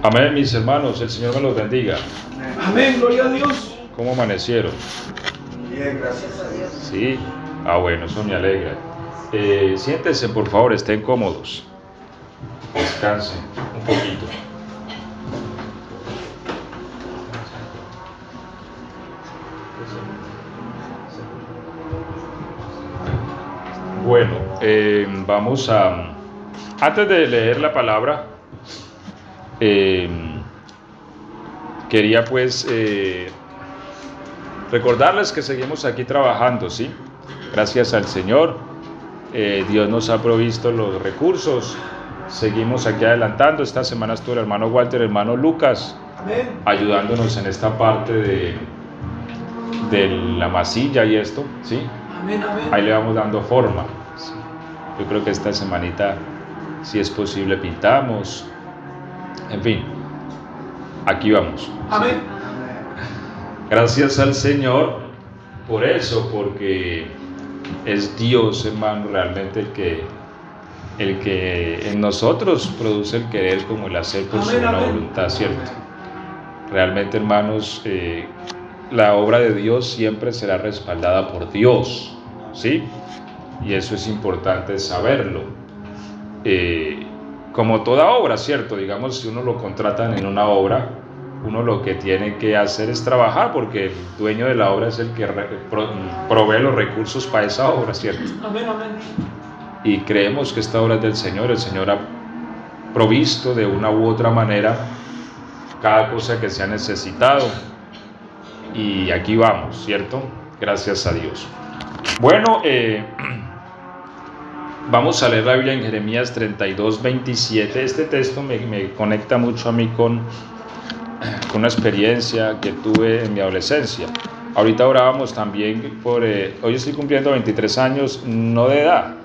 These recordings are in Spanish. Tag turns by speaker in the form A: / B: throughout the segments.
A: Amén, mis hermanos, el Señor me los bendiga.
B: Amén, gloria a Dios.
A: ¿Cómo amanecieron?
B: Bien, gracias a Dios.
A: Sí, bueno, eso me alegra. Siéntense, por favor, estén cómodos. Descansen un poquito. Bueno, vamos a... Antes de leer la palabra, quería pues recordarles que seguimos aquí trabajando, ¿sí? Gracias al Señor, Dios nos ha provisto los recursos, seguimos aquí adelantando. Esta semana estuvo el hermano Walter, el hermano Lucas,
B: Amén,
A: ayudándonos en esta parte de la masilla y esto, ¿sí?
B: amén, amén.
A: Ahí le vamos dando forma, ¿sí? Yo creo que esta semanita, si es posible, pintamos, en fin, aquí vamos.
B: Amén.
A: Gracias al Señor por eso, porque es Dios, hermano, realmente el que en nosotros produce el querer como el hacer por su buena voluntad, ¿cierto? Realmente, hermanos, la obra de Dios siempre será respaldada por Dios, ¿sí? Y eso es importante saberlo. Como toda obra, ¿cierto? Digamos, si uno lo contratan en una obra, uno lo que tiene que hacer es trabajar, porque el dueño de la obra es el que provee los recursos para esa obra, ¿cierto?
B: Amén, amén.
A: Y creemos que esta obra es del Señor. El Señor ha provisto de una u otra manera cada cosa que se ha necesitado. Y aquí vamos, ¿cierto? Gracias a Dios. Bueno, vamos a leer la Biblia en Jeremías 32:27. Este texto me conecta mucho a mí con una experiencia que tuve en mi adolescencia. Ahorita orábamos también por... hoy estoy cumpliendo 23 años, no de edad,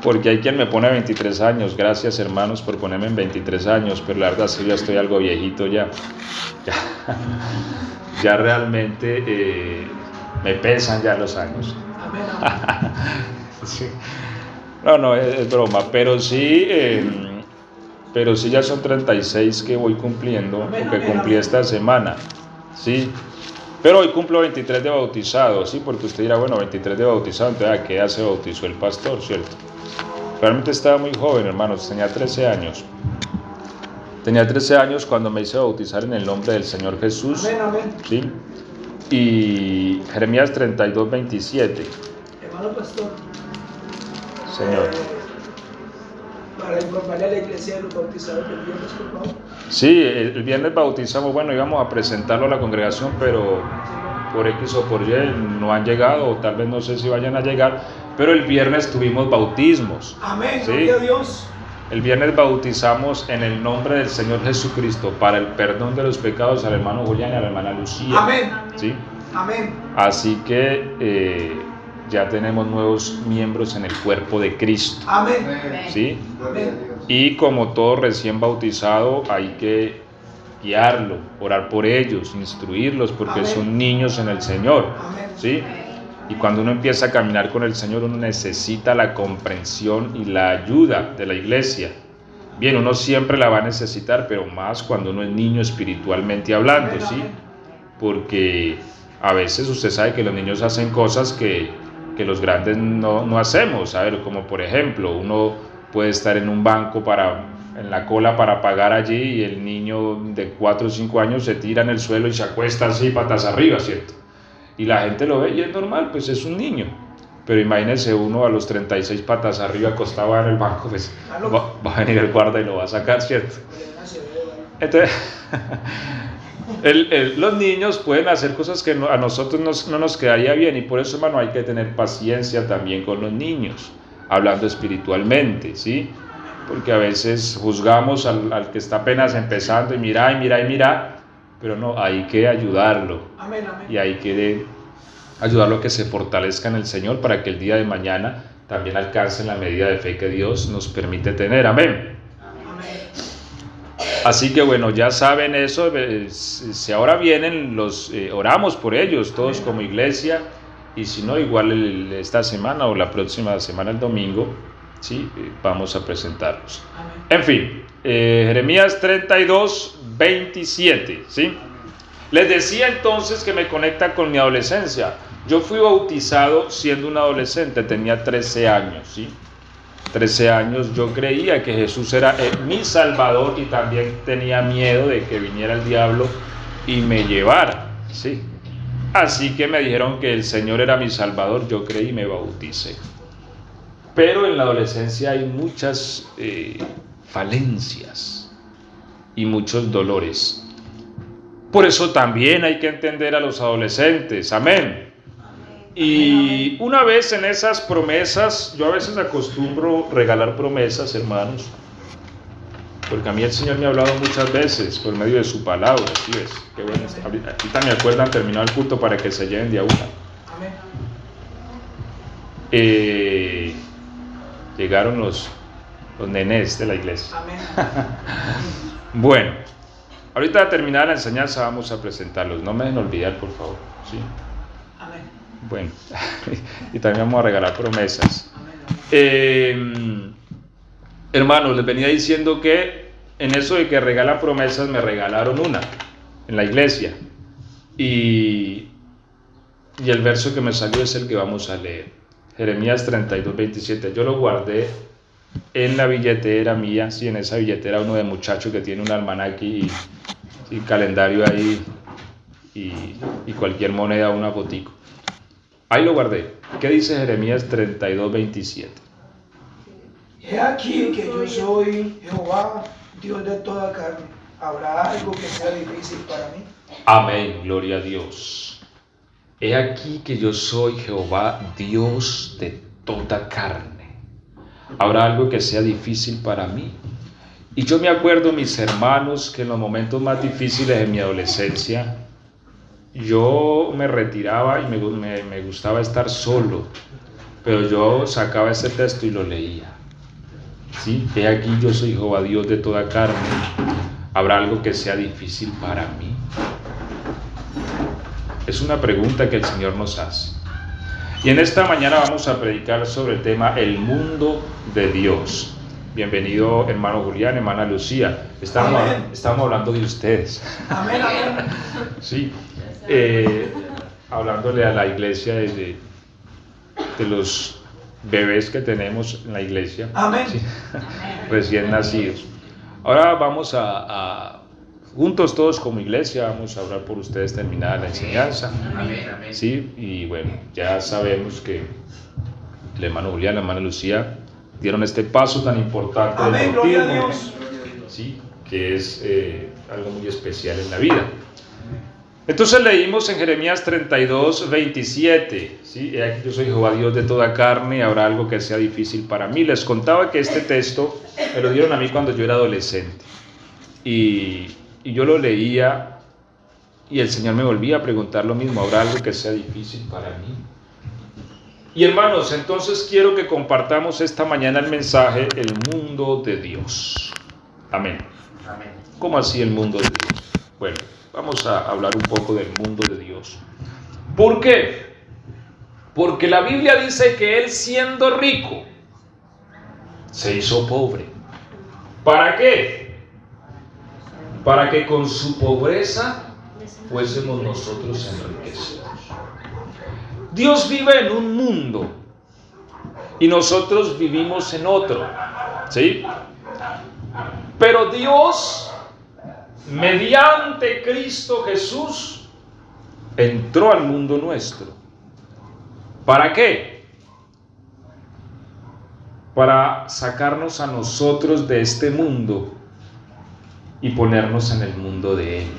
A: porque hay quien me pone 23 años. Gracias, hermanos, por ponerme en 23 años, pero la verdad sí, ya estoy algo viejito ya. Ya realmente me pesan ya los años.
B: Amén, amén.
A: Sí. No, es broma, pero sí ya son 36 que voy cumpliendo, que cumplí esta semana, ¿sí? Pero hoy cumplo 23 de bautizado, ¿sí? Porque usted dirá, bueno, 23 de bautizado, entonces ¿a qué edad se bautizó el pastor, cierto? Realmente estaba muy joven, hermanos, tenía 13 años. Tenía 13 años cuando me hice bautizar en el nombre del Señor Jesús,
B: Amén, amén.
A: ¿sí? Y Jeremías 32:27.
B: Hermano pastor,
A: Señor.
B: para informarle a la iglesia de los bautizados del viernes, por favor.
A: Sí, el viernes bautizamos, bueno, íbamos a presentarlo a la congregación, pero por X o por Y no han llegado, o tal vez no sé si vayan a llegar, pero el viernes tuvimos bautismos.
B: Amén,
A: ¿sí?
B: gloria a Dios.
A: El viernes bautizamos en el nombre del Señor Jesucristo para el perdón de los pecados al hermano Julián y a la hermana Lucía.
B: Amén.
A: ¿Sí?
B: Amén.
A: Así que ya tenemos nuevos miembros en el cuerpo de Cristo.
B: Amén.
A: ¿Sí?
B: Amén.
A: Y como todo recién bautizado hay que guiarlo, orar por ellos, instruirlos, porque
B: Amén.
A: son niños en el Señor.
B: Amén.
A: ¿Sí? Y cuando uno empieza a caminar con el Señor, uno necesita la comprensión y la ayuda de la iglesia. Bien, uno siempre la va a necesitar, pero más cuando uno es niño espiritualmente hablando, ¿sí? Porque a veces usted sabe que los niños hacen cosas que los grandes no hacemos. A ver, como por ejemplo, uno puede estar en un banco en la cola para pagar allí, y el niño de 4 o 5 años se tira en el suelo y se acuesta así, patas arriba, ¿cierto? Y la gente lo ve y es normal, pues es un niño. Pero imagínese uno a los 36 patas arriba acostado en el banco, pues va a venir el guarda y lo va a sacar, ¿cierto? Entonces, los niños pueden hacer cosas que a nosotros no nos quedaría bien, y por eso, hermano, hay que tener paciencia también con los niños, hablando espiritualmente, ¿sí? Porque a veces juzgamos al que está apenas empezando y mira, pero no, hay que ayudarlo.
B: Amén, amén.
A: Y hay que ayudarlo a que se fortalezca en el Señor para que el día de mañana también alcance la medida de fe que Dios nos permite tener. Amén.
B: Amén.
A: Así que bueno, ya saben eso. Si ahora vienen oramos por ellos todos como iglesia, y si no, igual esta semana o la próxima semana, el domingo, ¿sí? Vamos a presentarlos. En fin, Jeremías 32, 27, ¿sí? Les decía entonces que me conecta con mi adolescencia. Yo fui bautizado siendo un adolescente, tenía 13 años, ¿sí? 13 años yo creía que Jesús era mi Salvador y también tenía miedo de que viniera el diablo y me llevara, ¿sí? Así que me dijeron que el Señor era mi Salvador, yo creí y me bauticé. Pero en la adolescencia hay muchas falencias y muchos dolores. Por eso también hay que entender a los adolescentes, amén. Y una vez en esas promesas, yo a veces acostumbro regalar promesas, hermanos, porque a mí el Señor me ha hablado muchas veces por medio de su palabra, ¿sí ves? Qué bueno. Ahorita me acuerdan, terminado el culto para que se lleven de a una. Llegaron los nenés de la iglesia.
B: Amén.
A: Bueno, ahorita a terminar la enseñanza vamos a presentarlos. No me dejen olvidar, por favor. ¿Sí?
B: Amén.
A: Bueno, y también vamos a regalar promesas. Hermanos, les venía diciendo que en eso de que regalan promesas, me regalaron una en la iglesia. Y el verso que me salió es el que vamos a leer. Jeremías 32, 27. Yo lo guardé en la billetera mía, sí, en esa billetera uno de muchachos que tiene un almanaque y calendario ahí y cualquier moneda, una botico. Ahí lo guardé. ¿Qué dice Jeremías 32, 27?
B: He aquí que yo soy Jehová, Dios de toda carne. ¿Habrá algo que sea difícil para mí?
A: Amén, gloria a Dios. He aquí que yo soy Jehová, Dios de toda carne. ¿Habrá algo que sea difícil para mí? Y yo me acuerdo, mis hermanos, que en los momentos más difíciles de mi adolescencia, yo me retiraba y me gustaba estar solo, pero yo sacaba ese texto y lo leía. ¿Sí? He aquí yo soy Jehová, Dios de toda carne. ¿Habrá algo que sea difícil para mí? Es una pregunta que el Señor nos hace. Y en esta mañana vamos a predicar sobre el tema el mundo de Dios. Bienvenido hermano Julián, hermana Lucía. Estamos hablando de ustedes.
B: Amén, amén.
A: Sí, hablándole a la iglesia de los bebés que tenemos en la iglesia.
B: Amén.
A: Sí, recién nacidos. Ahora vamos a juntos todos como iglesia, vamos a orar por ustedes terminada la enseñanza.
C: Amén, amén.
A: Sí, y bueno, ya sabemos que el hermano Julián, la hermana Lucía dieron este paso tan importante
B: Amén,
A: del
B: gloria a
A: bautismo,
B: Dios.
A: sí, que es algo muy especial en la vida. Entonces leímos en Jeremías 32, 27, ¿sí? He aquí yo soy Jehová Dios de toda carne, habrá algo que sea difícil para mí. Les contaba que este texto me lo dieron a mí cuando yo era adolescente y yo lo leía y el Señor me volvía a preguntar lo mismo, ¿habrá algo que sea difícil para mí? Y hermanos, entonces quiero que compartamos esta mañana el mensaje, el mundo de Dios. Amén.
C: Amén.
A: ¿Cómo así el mundo de Dios? Bueno, vamos a hablar un poco del mundo de Dios. ¿Por qué? Porque la Biblia dice que Él, siendo rico, se hizo pobre. ¿Para qué? Para que con su pobreza fuésemos nosotros enriquecidos. Dios vive en un mundo y nosotros vivimos en otro, ¿sí? Pero Dios, mediante Cristo Jesús, entró al mundo nuestro. ¿Para qué? Para sacarnos a nosotros de este mundo y ponernos en el mundo de Él.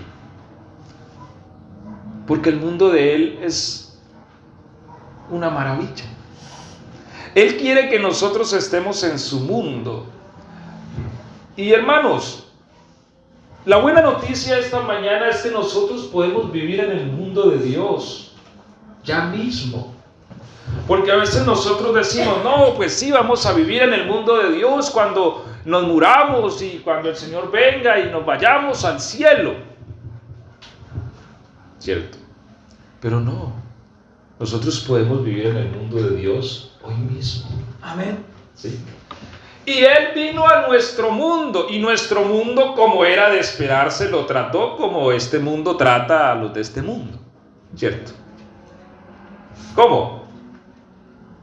A: Porque el mundo de Él es una maravilla. Él quiere que nosotros estemos en su mundo. Y hermanos, la buena noticia esta mañana es que nosotros podemos vivir en el mundo de Dios ya mismo. Porque a veces nosotros decimos, no, pues sí, vamos a vivir en el mundo de Dios cuando nos muramos y cuando el Señor venga y nos vayamos al cielo. ¿Cierto? Pero no, nosotros podemos vivir en el mundo de Dios hoy mismo.
B: Amén.
A: ¿Sí? Y Él vino a nuestro mundo, y nuestro mundo, como era de esperarse, lo trató como este mundo trata a los de este mundo, ¿cierto? ¿Cómo?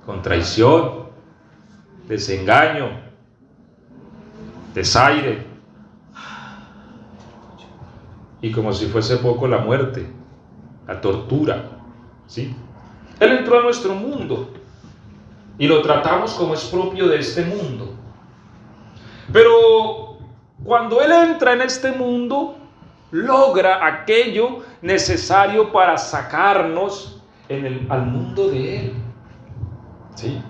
A: Con traición, desengaño, desaire, y como si fuese poco la muerte, la tortura, ¿sí? Él entró a nuestro mundo y lo tratamos como es propio de este mundo. Pero cuando Él entra en este mundo, logra aquello necesario para sacarnos al mundo de Él, ¿sí?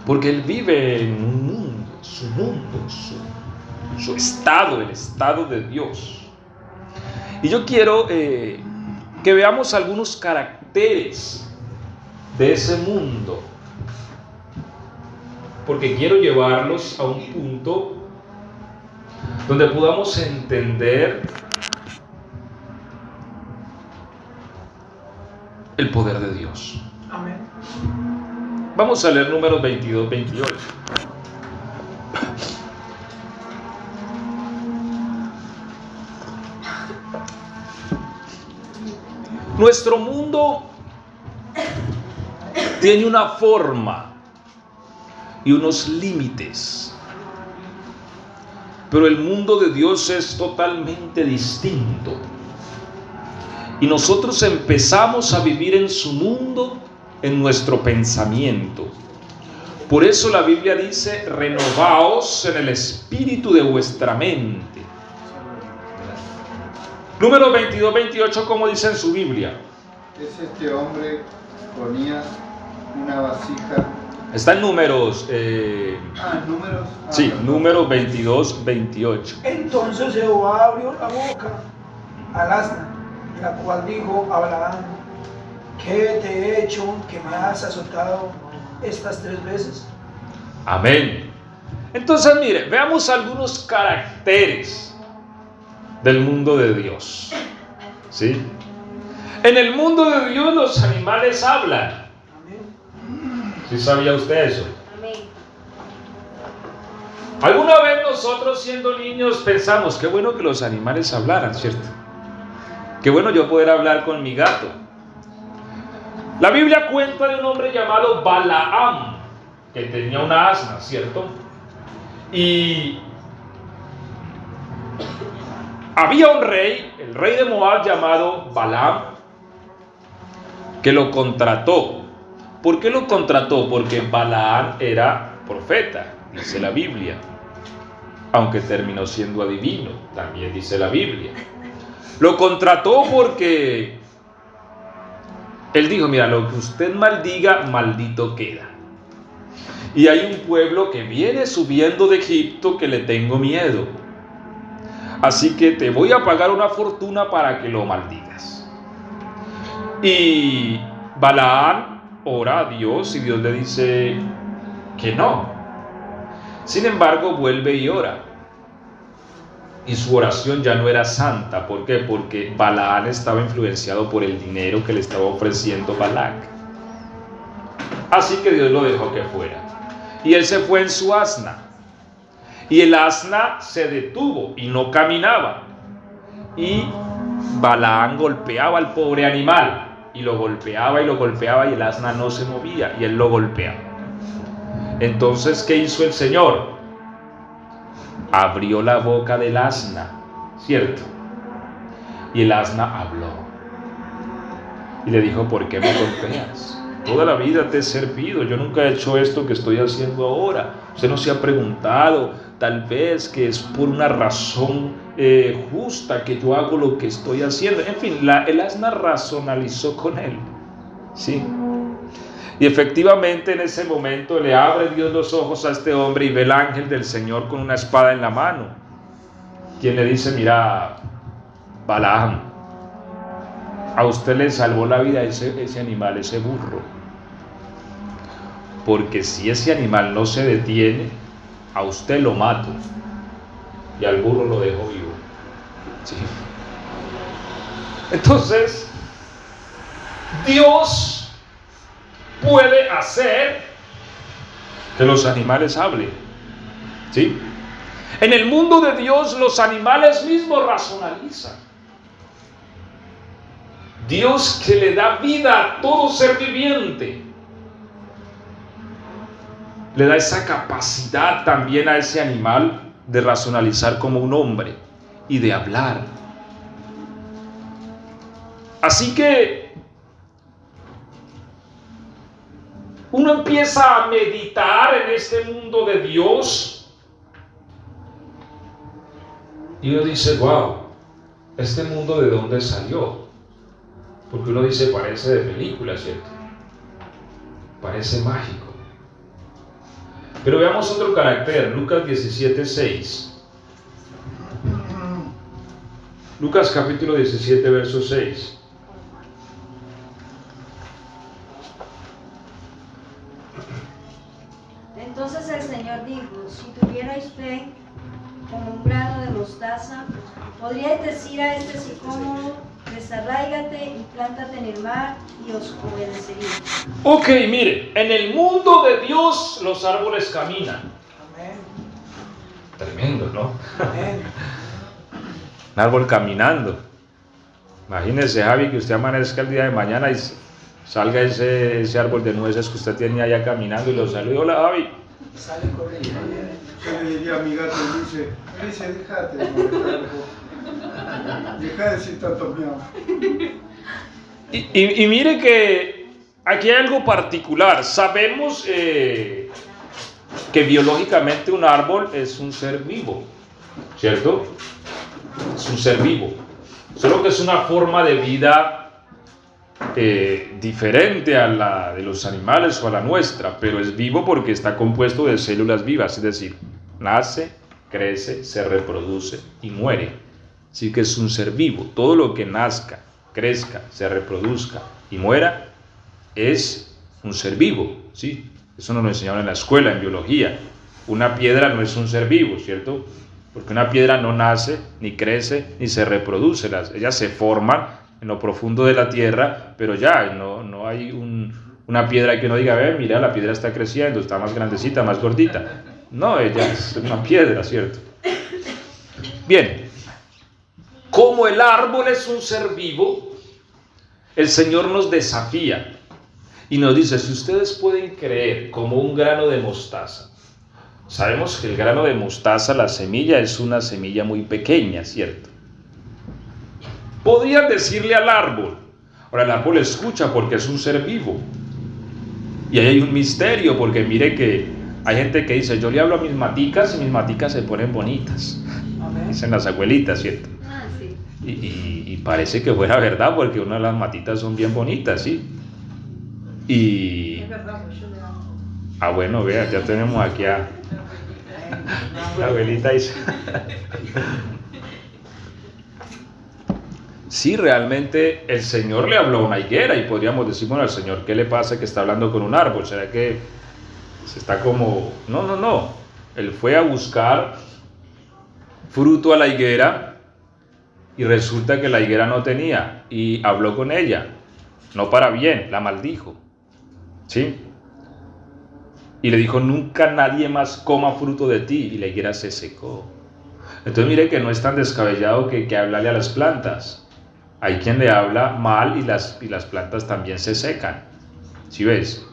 A: Porque Él vive en un mundo, su estado, el estado de Dios. Y yo quiero que veamos algunos caracteres de ese mundo, porque quiero llevarlos a un punto donde podamos entender el poder de Dios.
B: Amén.
A: Vamos a leer Números 22, 28. Nuestro mundo tiene una forma y unos límites, pero el mundo de Dios es totalmente distinto. Y nosotros empezamos a vivir en su mundo, en nuestro pensamiento. Por eso la Biblia dice: renovaos en el espíritu de vuestra mente. Número 22, 28, como dice en su Biblia.
C: Es este hombre, ponía una vasija.
A: Está en Números.
C: Números.
A: Sí, Números 22, 28.
B: Entonces Jehová abrió la boca al asna, la cual dijo a Balaam: ¿qué te he hecho que me has azotado estas 3 veces?
A: Amén. Entonces, mire, veamos algunos caracteres del mundo de Dios, ¿sí? En el mundo de Dios los animales hablan.
B: Amén.
A: ¿Sí sabía usted eso?
D: Amén.
A: Alguna vez nosotros, siendo niños, pensamos: qué bueno que los animales hablaran, ¿cierto? Qué bueno yo poder hablar con mi gato. La Biblia cuenta de un hombre llamado Balaam, que tenía una asna, ¿cierto? Y había un rey, el rey de Moab, llamado Balaam, que lo contrató. ¿Por qué lo contrató? Porque Balaam era profeta, dice la Biblia, aunque terminó siendo adivino, también dice la Biblia. Lo contrató porque él dijo: mira, lo que usted maldiga, maldito queda. Y hay un pueblo que viene subiendo de Egipto que le tengo miedo. Así que te voy a pagar una fortuna para que lo maldigas. Y Balaam ora a Dios y Dios le dice que no. Sin embargo, vuelve y ora. Y su oración ya no era santa. ¿Por qué? Porque Balaam estaba influenciado por el dinero que le estaba ofreciendo Balac. Así que Dios lo dejó que fuera. Y él se fue en su asna. Y el asna se detuvo y no caminaba. Y Balaam golpeaba al pobre animal. Y lo golpeaba y el asna no se movía. Y él lo golpeaba. Entonces, ¿qué hizo el Señor? Abrió la boca del asna, ¿cierto? Y el asna habló. Y le dijo: ¿por qué me golpeas? Toda la vida te he servido, yo nunca he hecho esto que estoy haciendo ahora. Usted no se ha preguntado, tal vez, que es por una razón justa que yo hago lo que estoy haciendo. En fin, el asna razonalizó con él, ¿sí? Y efectivamente en ese momento le abre Dios los ojos a este hombre y ve el ángel del Señor con una espada en la mano, quien le dice: mira, Balaam, a usted le salvó la vida ese animal, ese burro, porque si ese animal no se detiene, a usted lo mato y al burro lo dejo vivo. ¿Sí? Entonces, Dios puede hacer que los animales hablen. ¿Sí? En el mundo de Dios los animales mismos racionalizan. Dios, que le da vida a todo ser viviente, le da esa capacidad también a ese animal de racionalizar como un hombre y de hablar. Así que uno empieza a meditar en este mundo de Dios y uno dice, wow, ¿este mundo de dónde salió? Porque uno dice, parece de película, ¿cierto? Parece mágico. Pero veamos otro carácter, Lucas 17:6. Lucas capítulo 17, verso 6.
D: Entonces el Señor dijo, si tuvierais fe como un grano de mostaza, podríais decir a este sicómoro, desarráigate y plántate en el mar, y os obedecería.
A: Ok, mire, en el mundo de Dios los árboles caminan.
B: Amén.
A: Tremendo, ¿no?
B: Amén.
A: Un árbol caminando. Imagínese, Javi, que usted amanezca el día de mañana y salga ese árbol de nueces que usted tiene allá caminando y lo salude. Hola, Javi.
B: Sale corriendo.
C: Yo le diría a mi gato, dice, déjate de molestar, deja de decir tanto miau.
A: Y mire que aquí hay algo particular. Sabemos que biológicamente un árbol es un ser vivo, ¿cierto? Es un ser vivo. Solo que es una forma de vida diferente a la de los animales o a la nuestra, pero es vivo porque está compuesto de células vivas, es decir, nace, crece, se reproduce y muere. Así que es un ser vivo. Todo lo que nazca, crezca, se reproduzca y muera es un ser vivo, ¿sí? Eso nos lo enseñaron en la escuela, en biología. Una piedra no es un ser vivo, ¿cierto? Porque una piedra no nace, ni crece, ni se reproduce. Ellas se forman en lo profundo de la tierra, pero ya no hay una piedra que uno diga, mira, la piedra está creciendo, está más grandecita, más gordita. No, ella es una piedra, ¿cierto? Bien, como el árbol es un ser vivo, el Señor nos desafía y nos dice, si ustedes pueden creer como un grano de mostaza. Sabemos que el grano de mostaza, la semilla, es una semilla muy pequeña, ¿cierto? Podrían decirle al árbol. Ahora, el árbol escucha porque es un ser vivo. Y ahí hay un misterio, porque mire que hay gente que dice, yo le hablo a mis maticas y mis maticas se ponen bonitas.
B: Amén.
A: Dicen las abuelitas, ¿cierto?
D: Ah, sí.
A: Y parece que fuera verdad, porque una de las matitas son bien bonitas, ¿sí? Y...
D: Es verdad, pues yo le amo.
A: Ah, bueno, vea, ya tenemos aquí a la abuelita Isa. Sí, realmente el Señor le habló a una higuera y podríamos decir, bueno, al Señor, ¿qué le pasa que está hablando con un árbol? ¿Será que se está como...? No. Él fue a buscar fruto a la higuera y resulta que la higuera no tenía y habló con ella, no para bien, la maldijo, ¿sí? Y le dijo, nunca nadie más coma fruto de ti, y la higuera se secó. Entonces mire que no es tan descabellado que hablarle a las plantas. Hay quien le habla mal y las plantas también se secan, ¿sí ves?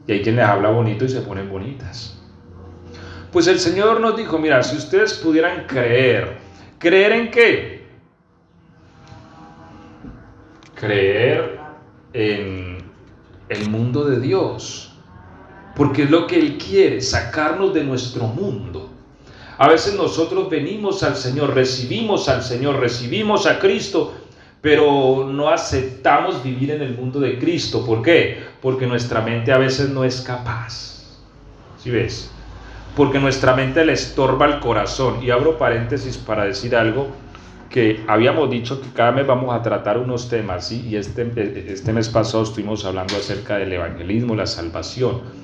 A: Y hay quien les habla bonito y se ponen bonitas. Pues el Señor nos dijo, mira, si ustedes pudieran creer, ¿creer en qué? Creer en el mundo de Dios, porque es lo que Él quiere, sacarnos de nuestro mundo. A veces nosotros venimos al Señor, recibimos a Cristo, pero no aceptamos vivir en el mundo de Cristo. ¿Por qué? Porque nuestra mente a veces no es capaz. ¿Sí ves? Porque nuestra mente le estorba el corazón. Y abro paréntesis para decir algo que habíamos dicho que cada mes vamos a tratar unos temas, ¿sí? Y este mes pasado estuvimos hablando acerca del evangelismo, la salvación.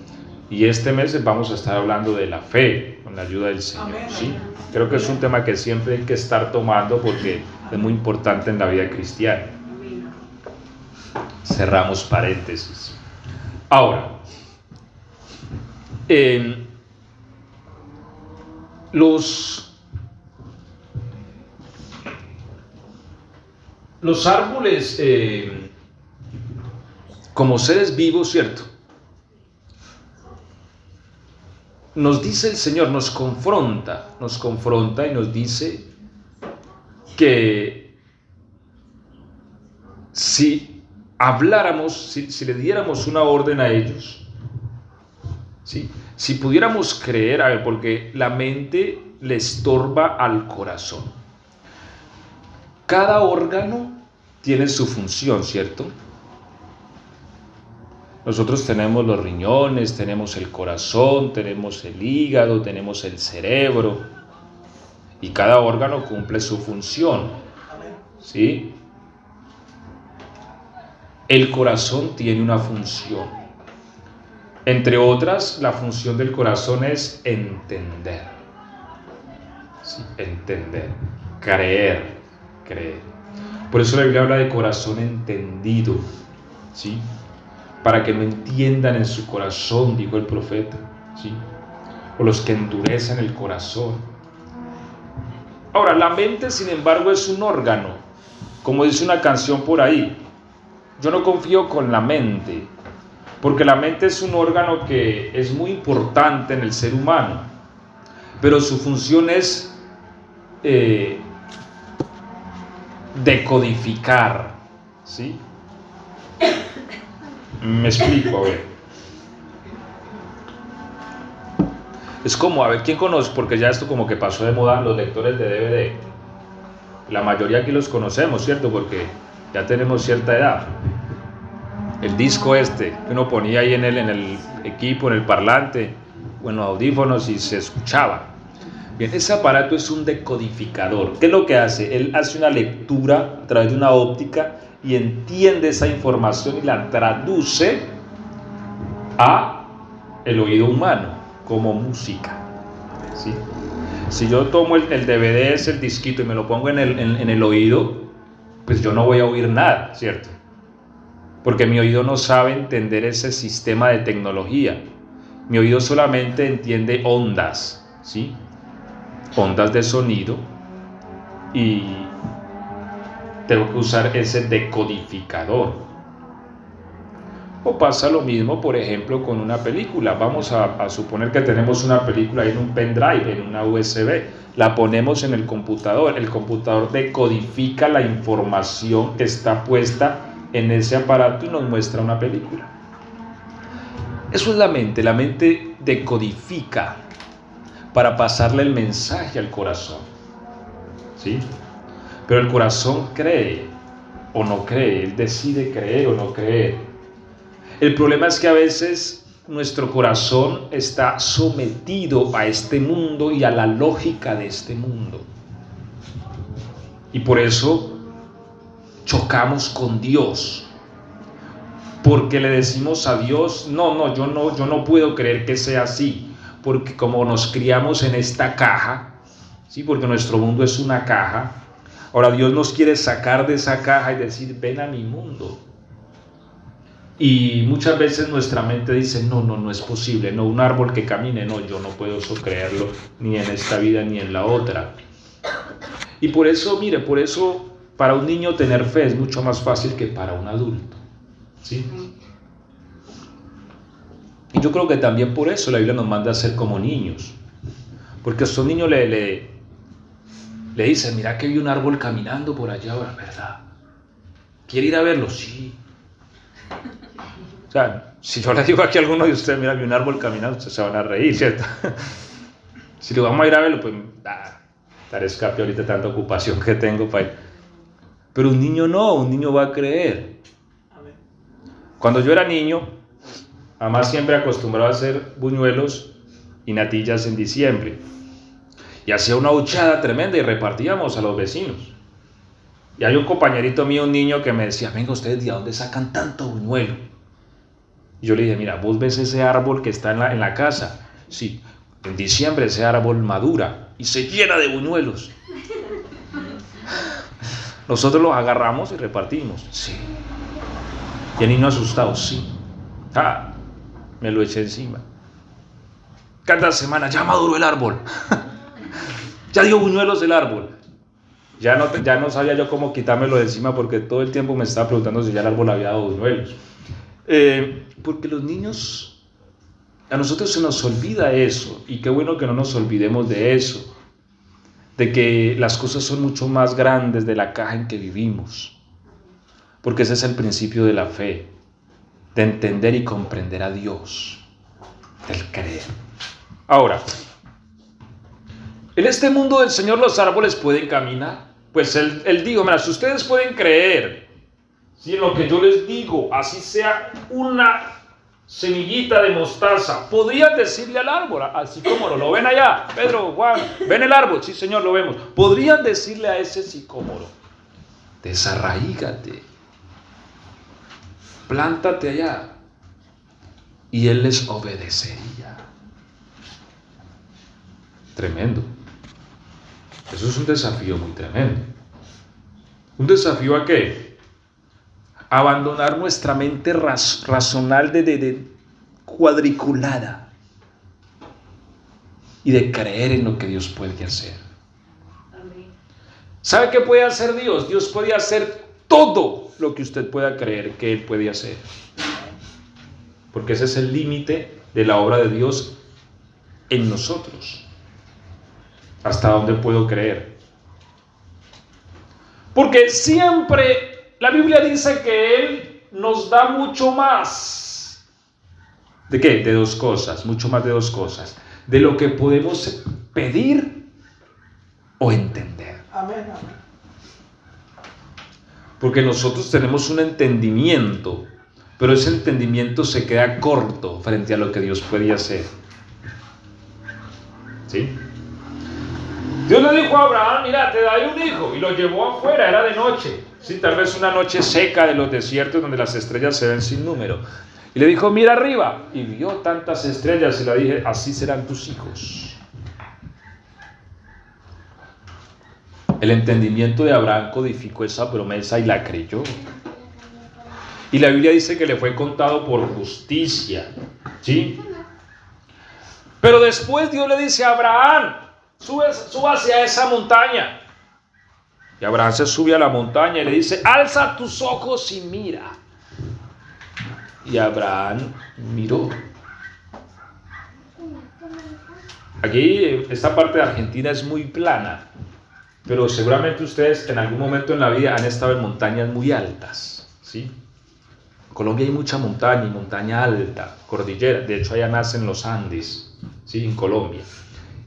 A: Y este mes vamos a estar hablando de la fe, con la ayuda del Señor, ¿sí? Creo que es un tema que siempre hay que estar tomando porque es muy importante en la vida cristiana. Cerramos paréntesis. Ahora, Los árboles, como seres vivos, ¿cierto? Nos dice el Señor, nos confronta y nos dice que si habláramos, si le diéramos una orden a ellos, ¿sí? Si pudiéramos creer, porque la mente le estorba al corazón. Cada órgano tiene su función, ¿cierto? Nosotros tenemos los riñones, tenemos el corazón, tenemos el hígado, tenemos el cerebro, y cada órgano cumple su función, ¿sí? El corazón tiene una función. Entre otras, la función del corazón es entender, ¿sí? Entender, creer. Por eso la Biblia habla de corazón entendido, ¿sí? Para que no entiendan en su corazón, dijo el profeta, ¿sí? O los que endurecen el corazón. Ahora, la mente, sin embargo, es un órgano, como dice una canción por ahí. Yo no confío con la mente, porque la mente es un órgano que es muy importante en el ser humano, pero su función es decodificar, ¿sí? Me explico, a ver. Es como, a ver, ¿quién conoce? Porque ya esto como que pasó de moda, los lectores de DVD. La mayoría aquí los conocemos, ¿cierto? Porque ya tenemos cierta edad. El disco que uno ponía ahí en el equipo, en el parlante, o en los audífonos y se escuchaba. Bien, ese aparato es un decodificador. ¿Qué es lo que hace? Él hace una lectura a través de una óptica y entiende esa información y la traduce a el oído humano como música, ¿sí? Si yo tomo el DVD, el disquito, y me lo pongo en el oído, pues yo no voy a oír nada, ¿cierto? Porque mi oído no sabe entender ese sistema de tecnología. Mi oído solamente entiende ondas, ¿sí? Ondas de sonido, y tengo que usar ese decodificador. O pasa lo mismo, por ejemplo, con una película. Vamos a suponer que tenemos una película en un pendrive, en una USB. La ponemos en el computador decodifica la información que está puesta en ese aparato y nos muestra una película. Eso es la mente decodifica para pasarle el mensaje al corazón, ¿sí? Pero el corazón cree o no cree, él decide creer o no creer. El problema es que a veces nuestro corazón está sometido a este mundo y a la lógica de este mundo. Y por eso chocamos con Dios. Porque le decimos a Dios, yo no puedo creer que sea así. Porque como nos criamos en esta caja, ¿sí? Porque nuestro mundo es una caja. Ahora Dios nos quiere sacar de esa caja y decir, ven a mi mundo. Y muchas veces nuestra mente dice, no es posible, no, un árbol que camine, no, yo no puedo eso creerlo, ni en esta vida ni en la otra. Y por eso, para un niño tener fe es mucho más fácil que para un adulto, ¿sí? Y yo creo que también por eso la Biblia nos manda a ser como niños, porque a estos niños le dicen, mira que vi un árbol caminando por allá ahora, ¿verdad? ¿Quiere ir a verlo? Sí. O sea, si yo le digo aquí a alguno de ustedes, mira, vi un árbol caminando, ustedes se van a reír, ¿cierto? Si le vamos a ir a verlo, pues, dar escape ahorita tanta ocupación que tengo para ir. Pero un niño no, un niño va a creer. Cuando yo era niño, mamá siempre acostumbraba a hacer buñuelos y natillas en diciembre. Y hacía una huchada tremenda y repartíamos a los vecinos. Y hay un compañerito mío, un niño, que me decía, venga, ¿ustedes de dónde sacan tanto buñuelo? Y yo le dije, mira, vos ves ese árbol que está en la casa. Sí, en diciembre ese árbol madura y se llena de buñuelos. Nosotros los agarramos y repartimos. Sí. Y el niño asustado, sí. Me lo eché encima. cada semana, ya maduró el árbol, ya dio buñuelos el árbol. Ya no sabía yo cómo quitármelo de encima porque todo el tiempo me estaba preguntando si ya el árbol había dado buñuelos. Porque los niños, a nosotros se nos olvida eso, y qué bueno que no nos olvidemos de eso, de que las cosas son mucho más grandes de la caja en que vivimos, porque ese es el principio de la fe, de entender y comprender a Dios, del creer. Ahora, en este mundo del Señor los árboles pueden caminar. Pues él dijo, mira, si ustedes pueden creer, si en lo que yo les digo, así sea una semillita de mostaza, podrían decirle al árbol, así como lo ven allá, Pedro, Juan, ¿ven el árbol? Sí, Señor, lo vemos. Podrían decirle a ese sicómoro, desarraígate, plántate allá, y él les obedecería. Tremendo. Eso es un desafío muy tremendo. ¿Un desafío a qué? Abandonar nuestra mente racional de cuadriculada y de creer en lo que Dios puede hacer. ¿Sabe qué puede hacer Dios? Dios puede hacer todo lo que usted pueda creer que Él puede hacer. Porque ese es el límite de la obra de Dios en nosotros. ¿Hasta dónde puedo creer? Porque siempre la Biblia dice que Él nos da mucho más. ¿De qué? De dos cosas, mucho más de dos cosas. De lo que podemos pedir o entender.
B: Amén, amén.
A: Porque nosotros tenemos un entendimiento, pero ese entendimiento se queda corto frente a lo que Dios puede hacer. ¿Sí? Dios le dijo a Abraham, mira, te daré un hijo, y lo llevó afuera, era de noche, sí, tal vez una noche seca de los desiertos donde las estrellas se ven sin número, y le dijo, mira arriba, y vio tantas estrellas, y le dije, así serán tus hijos. El entendimiento de Abraham codificó esa promesa y la creyó, y la Biblia dice que le fue contado por justicia, ¿sí? Pero después Dios le dice a Abraham, súbase a esa montaña. Y Abraham se sube a la montaña y le dice, alza tus ojos y mira. Y Abraham miró. Aquí, esta parte de Argentina es muy plana, pero seguramente ustedes en algún momento en la vida han estado en montañas muy altas, ¿sí? En Colombia hay mucha montaña y montaña alta, cordillera. De hecho, allá nacen los Andes, ¿sí? En Colombia.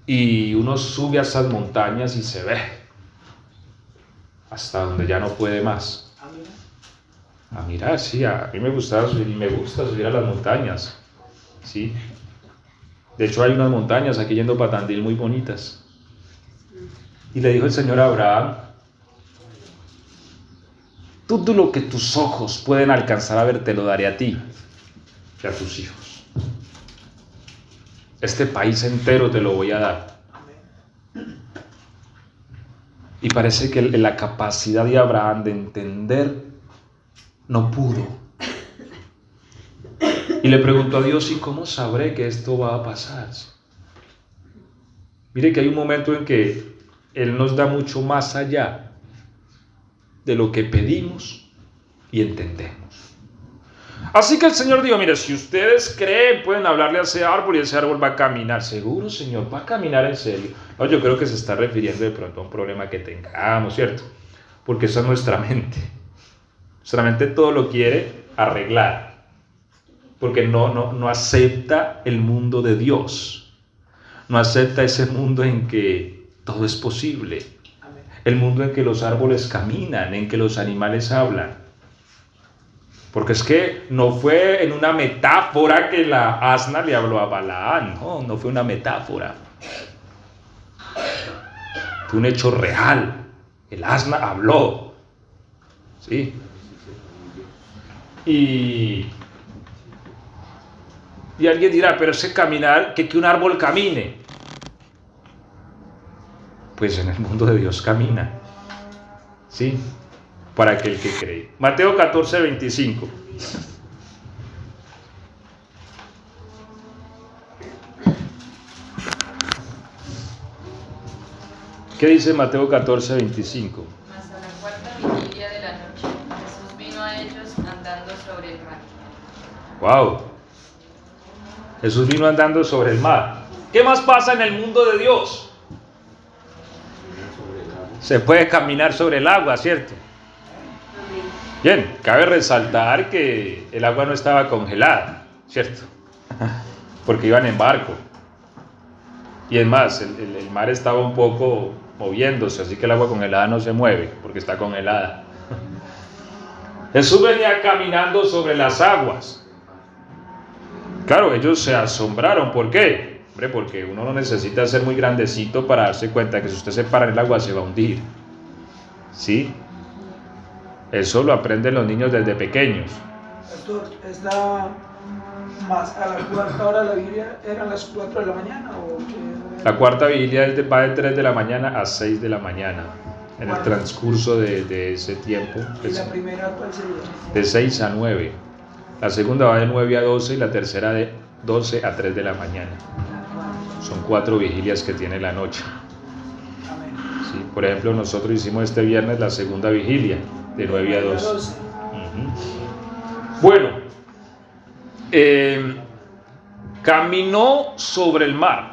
A: Y uno sube a esas montañas y se ve hasta donde ya no puede más. A mirar, sí, a mí me gusta subir y me gusta subir a las montañas, ¿sí? De hecho hay unas montañas aquí yendo para Tandil muy bonitas. Y le dijo el Señor a Abraham, todo lo que tus ojos pueden alcanzar a ver te lo daré a ti y a tus hijos. Este país entero te lo voy a dar. Y parece que la capacidad de Abraham de entender no pudo. Y le preguntó a Dios, ¿y cómo sabré que esto va a pasar? Mire que hay un momento en que Él nos da mucho más allá de lo que pedimos y entendemos. Así que el Señor dijo, mire, si ustedes creen, pueden hablarle a ese árbol y ese árbol va a caminar. ¿Seguro, Señor? ¿Va a caminar en serio? No, yo creo que se está refiriendo de pronto a un problema que tengamos, ¿cierto? Porque esa es nuestra mente. Nuestra mente todo lo quiere arreglar, porque no acepta el mundo de Dios. No acepta ese mundo en que todo es posible. El mundo en que los árboles caminan, en que los animales hablan. Porque es que no fue en una metáfora que la asna le habló a Balaán, no fue una metáfora. Fue un hecho real. El asna habló. ¿Sí? Y alguien dirá, pero ese caminar, que un árbol camine. Pues en el mundo de Dios camina. ¿Sí? Para aquel que cree. Mateo 14:25. ¿Qué dice Mateo 14, 25?
E: Mas a la cuarta vigilia de la noche, Jesús vino a ellos andando sobre el mar.
A: Wow. Jesús vino andando sobre el mar. ¿Qué más pasa en el mundo de Dios? Se puede caminar sobre el agua, ¿cierto? Bien, cabe resaltar que el agua no estaba congelada, ¿cierto? Porque iban en barco. Y es más, el mar estaba un poco moviéndose, así que el agua congelada no se mueve, porque está congelada. Jesús venía caminando sobre las aguas. Claro, ellos se asombraron. ¿Por qué? Hombre, porque uno no necesita ser muy grandecito para darse cuenta que si usted se para en el agua se va a hundir. ¿Sí? Eso lo aprenden los niños desde pequeños.
B: Pastor, ¿está más a la cuarta hora de la vigilia? ¿Eran las 4 de la mañana? ¿O qué?
A: La cuarta vigilia va de 3 de la mañana a 6 de la mañana. En el transcurso de ese tiempo.
B: ¿Y la primera cuál sería?
A: De 6 a 9. La segunda va de 9 a 12 y la tercera de 12 a 3 de la mañana. Son 4 vigilias que tiene la noche.
B: Amén.
A: ¿Sí? Por ejemplo, nosotros hicimos este viernes la segunda vigilia, de 9 a 12. Bueno, caminó sobre el mar.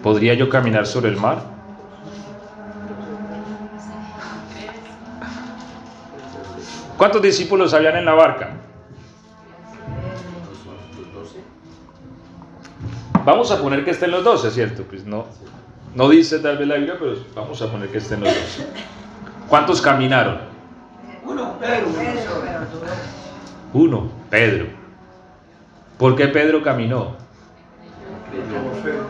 A: ¿Podría yo caminar sobre el mar? ¿Cuántos discípulos habían en la barca? Vamos a poner que estén los 12, ¿cierto? Pues no dice tal vez la Biblia, pero vamos a poner que estén los 12. ¿Cuántos caminaron?
B: Uno, Pedro.
A: Uno, Pedro. ¿Por qué Pedro caminó?
F: Pedro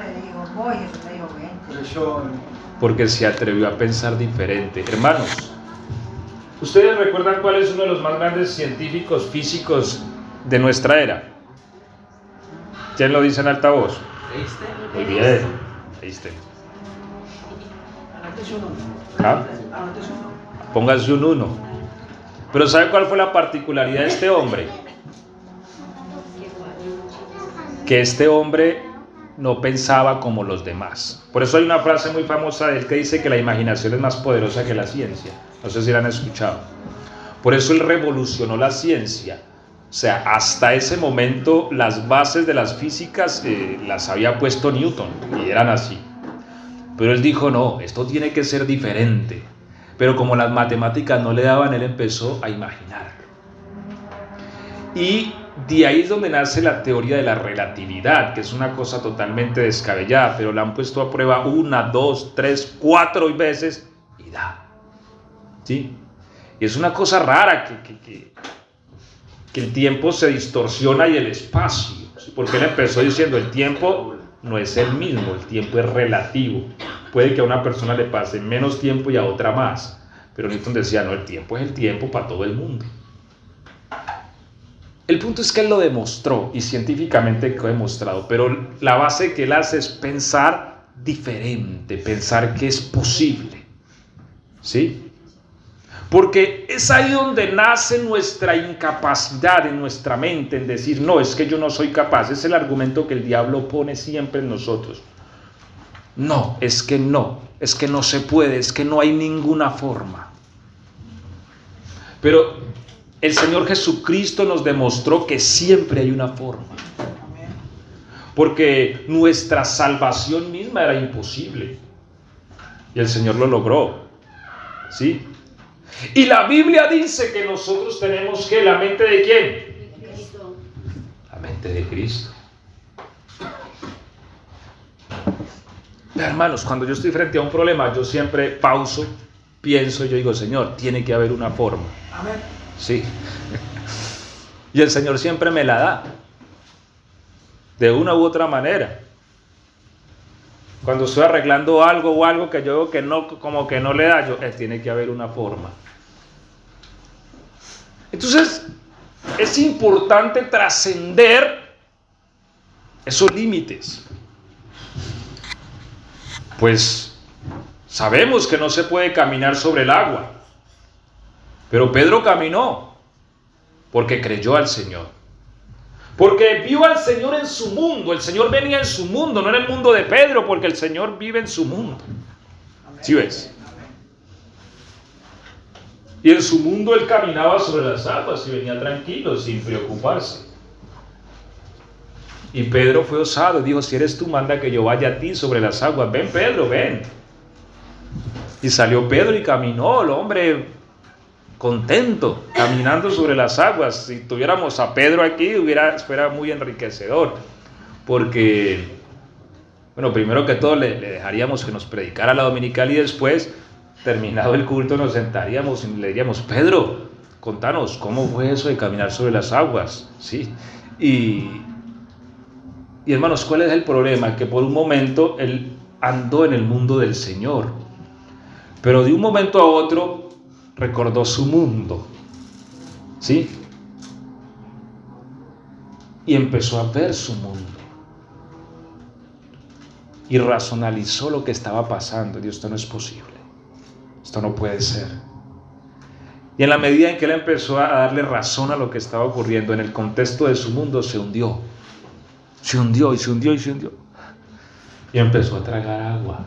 F: le dijo, voy, Jesús le dijo, ven.
C: Creyó en-
A: Porque se atrevió a pensar diferente. Hermanos, ¿ustedes recuerdan cuál es uno de los más grandes científicos físicos de nuestra era? ¿Quién lo dice en altavoz? Muy bien, Einstein.
B: Antes uno.
A: ¿Ah?
B: Antes uno.
A: Póngase un 1. Pero ¿sabe cuál fue la particularidad de este hombre? Que este hombre no pensaba como los demás. Por eso hay una frase muy famosa de él que dice que la imaginación es más poderosa que la ciencia. No sé si la han escuchado. Por eso él revolucionó la ciencia. O sea, hasta ese momento las bases de las físicas las había puesto Newton y eran así. Pero él dijo, no, esto tiene que ser diferente. Pero como las matemáticas no le daban, él empezó a imaginar. Y de ahí es donde nace la teoría de la relatividad, que es una cosa totalmente descabellada, pero la han puesto a prueba 1, 2, 3, 4 veces y da. ¿Sí? Y es una cosa rara que el tiempo se distorsiona y el espacio. ¿Sí? Porque él empezó diciendo, el tiempo no es el mismo, el tiempo es relativo. Puede que a una persona le pase menos tiempo y a otra más. Pero Newton decía, no, el tiempo es el tiempo para todo el mundo. El punto es que él lo demostró y científicamente quedó demostrado, pero la base que él hace es pensar diferente, pensar que es posible. ¿Sí? Porque es ahí donde nace nuestra incapacidad en nuestra mente, en decir, no, es que yo no soy capaz. Es el argumento que el diablo pone siempre en nosotros. No, es que no se puede, es que no hay ninguna forma. Pero el Señor Jesucristo nos demostró que siempre hay una forma. Porque nuestra salvación misma era imposible. Y el Señor lo logró. ¿Sí? Y la Biblia dice que nosotros tenemos que la mente de ¿quién?
D: Cristo.
A: La mente de Cristo. Hermanos, cuando yo estoy frente a un problema, yo siempre pauso, pienso y yo digo, Señor, tiene que haber una forma.
B: Amén.
A: Sí. Y el Señor siempre me la da. De una u otra manera. Cuando estoy arreglando algo o algo que yo veo que no, como que no le da, tiene que haber una forma. Entonces, es importante trascender esos límites. Pues sabemos que no se puede caminar sobre el agua. Pero Pedro caminó porque creyó al Señor. Porque vio al Señor en su mundo. El Señor venía en su mundo, no en el mundo de Pedro, porque el Señor vive en su mundo. ¿Sí ves? Y en su mundo Él caminaba sobre las aguas y venía tranquilo, sin preocuparse. Y Pedro fue osado y dijo: si eres tú, manda que yo vaya a ti sobre las aguas. Ven, Pedro, ven. Y salió Pedro y caminó, el hombre contento, caminando sobre las aguas. Si tuviéramos a Pedro aquí, fuera muy enriquecedor. Porque, bueno, primero que todo le dejaríamos que nos predicara la dominical y después, terminado el culto, nos sentaríamos y le diríamos: Pedro, contanos, ¿cómo fue eso de caminar sobre las aguas? ¿Sí? Y hermanos, ¿cuál es el problema? Que por un momento él andó en el mundo del Señor, pero de un momento a otro recordó su mundo, ¿sí? Y empezó a ver su mundo y racionalizó lo que estaba pasando. Dios, esto no es posible, esto no puede ser. Y en la medida en que él empezó a darle razón a lo que estaba ocurriendo en el contexto de su mundo, se hundió. Se hundió y se hundió y se hundió. Y empezó a tragar agua.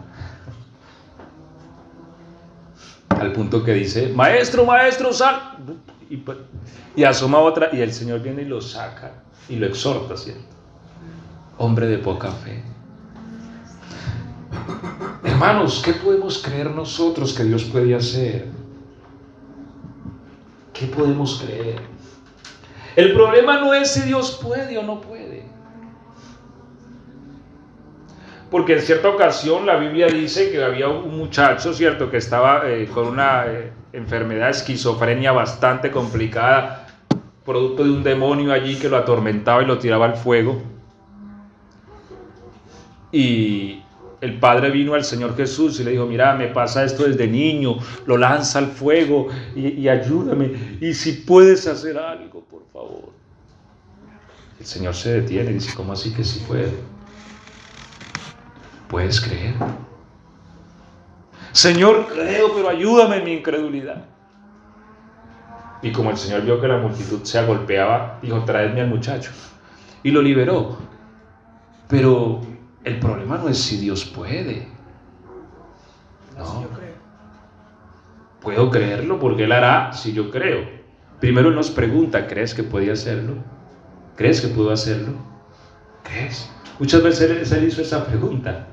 A: Al punto que dice: maestro, maestro, sal. Y asoma otra, y el Señor viene y lo saca y lo exhorta, ¿cierto? Hombre de poca fe. Hermanos, ¿qué podemos creer nosotros que Dios puede hacer? ¿Qué podemos creer? El problema no es si Dios puede o no puede. Porque en cierta ocasión la Biblia dice que había un muchacho, ¿cierto?, que estaba con una enfermedad de esquizofrenia bastante complicada, producto de un demonio allí que lo atormentaba y lo tiraba al fuego. Y el padre vino al Señor Jesús y le dijo: mira, me pasa esto desde niño, lo lanza al fuego y ayúdame, y si puedes hacer algo, por favor. El Señor se detiene y dice: ¿cómo así que sí puede? ¿Puedes creer? Señor, creo, pero ayúdame en mi incredulidad. Y como el Señor vio que la multitud se agolpeaba, dijo: traedme al muchacho. Y lo liberó. Pero el problema no es si Dios puede. No. Puedo creerlo porque Él hará si yo creo. Primero Él nos pregunta: ¿crees que podía hacerlo? ¿Crees que pudo hacerlo? ¿Crees? Muchas veces Él hizo esa pregunta: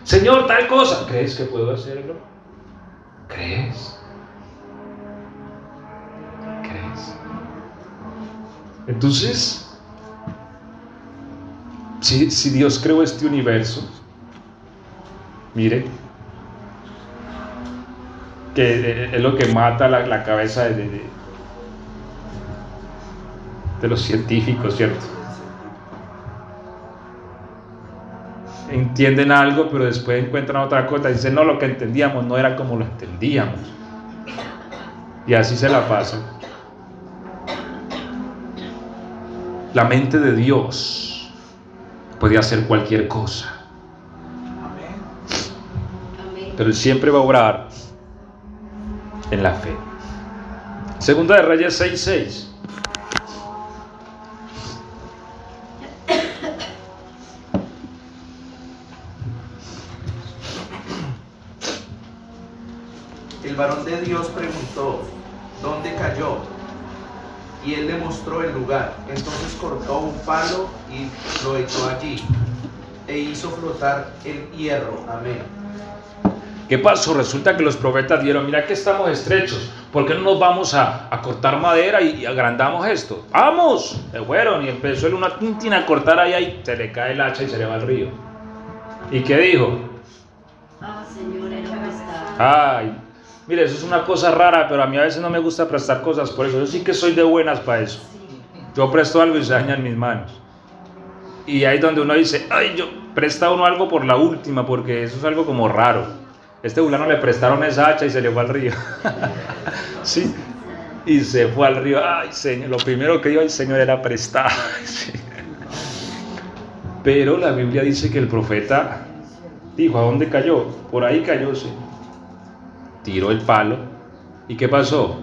A: Señor, tal cosa, ¿crees que puedo hacerlo? ¿Crees? ¿Crees? Entonces, si Dios creó este universo, mire, que es lo que mata la cabeza de los científicos, ¿cierto? Entienden algo, pero después encuentran otra cosa y dicen: no, lo que entendíamos no era como lo entendíamos. Y así se la pasan. La mente de Dios puede hacer cualquier cosa. Pero Él siempre va a obrar en la fe. Segunda de Reyes 6:6.
G: El varón de Dios preguntó: ¿dónde cayó? Y él le mostró el lugar. Entonces cortó un palo y lo echó allí, e hizo flotar el hierro. Amén.
A: ¿Qué pasó? Resulta que los profetas dijeron: mira que estamos estrechos, ¿por qué no nos vamos a cortar madera y agrandamos esto? ¡Vamos! Se fueron y empezó él una tintina a cortar ahí, se le cae el hacha y se le va al río. ¿Y qué dijo?
D: Señor, él no está.
A: Ay, mire, eso es una cosa rara, pero a mí a veces no me gusta prestar cosas por eso. Yo sí que soy de buenas para eso. Yo presto algo y se dañan mis manos. Y ahí es donde uno dice: ay, yo presta uno algo por la última, porque eso es algo como raro. Este fulano le prestaron esa hacha y se le fue al río. Sí, y se fue al río. Ay, Señor, lo primero que dio el Señor era prestar. Sí. Pero la Biblia dice que el profeta dijo: ¿a dónde cayó? Por ahí cayó, sí. Tiró el palo. ¿Y qué pasó?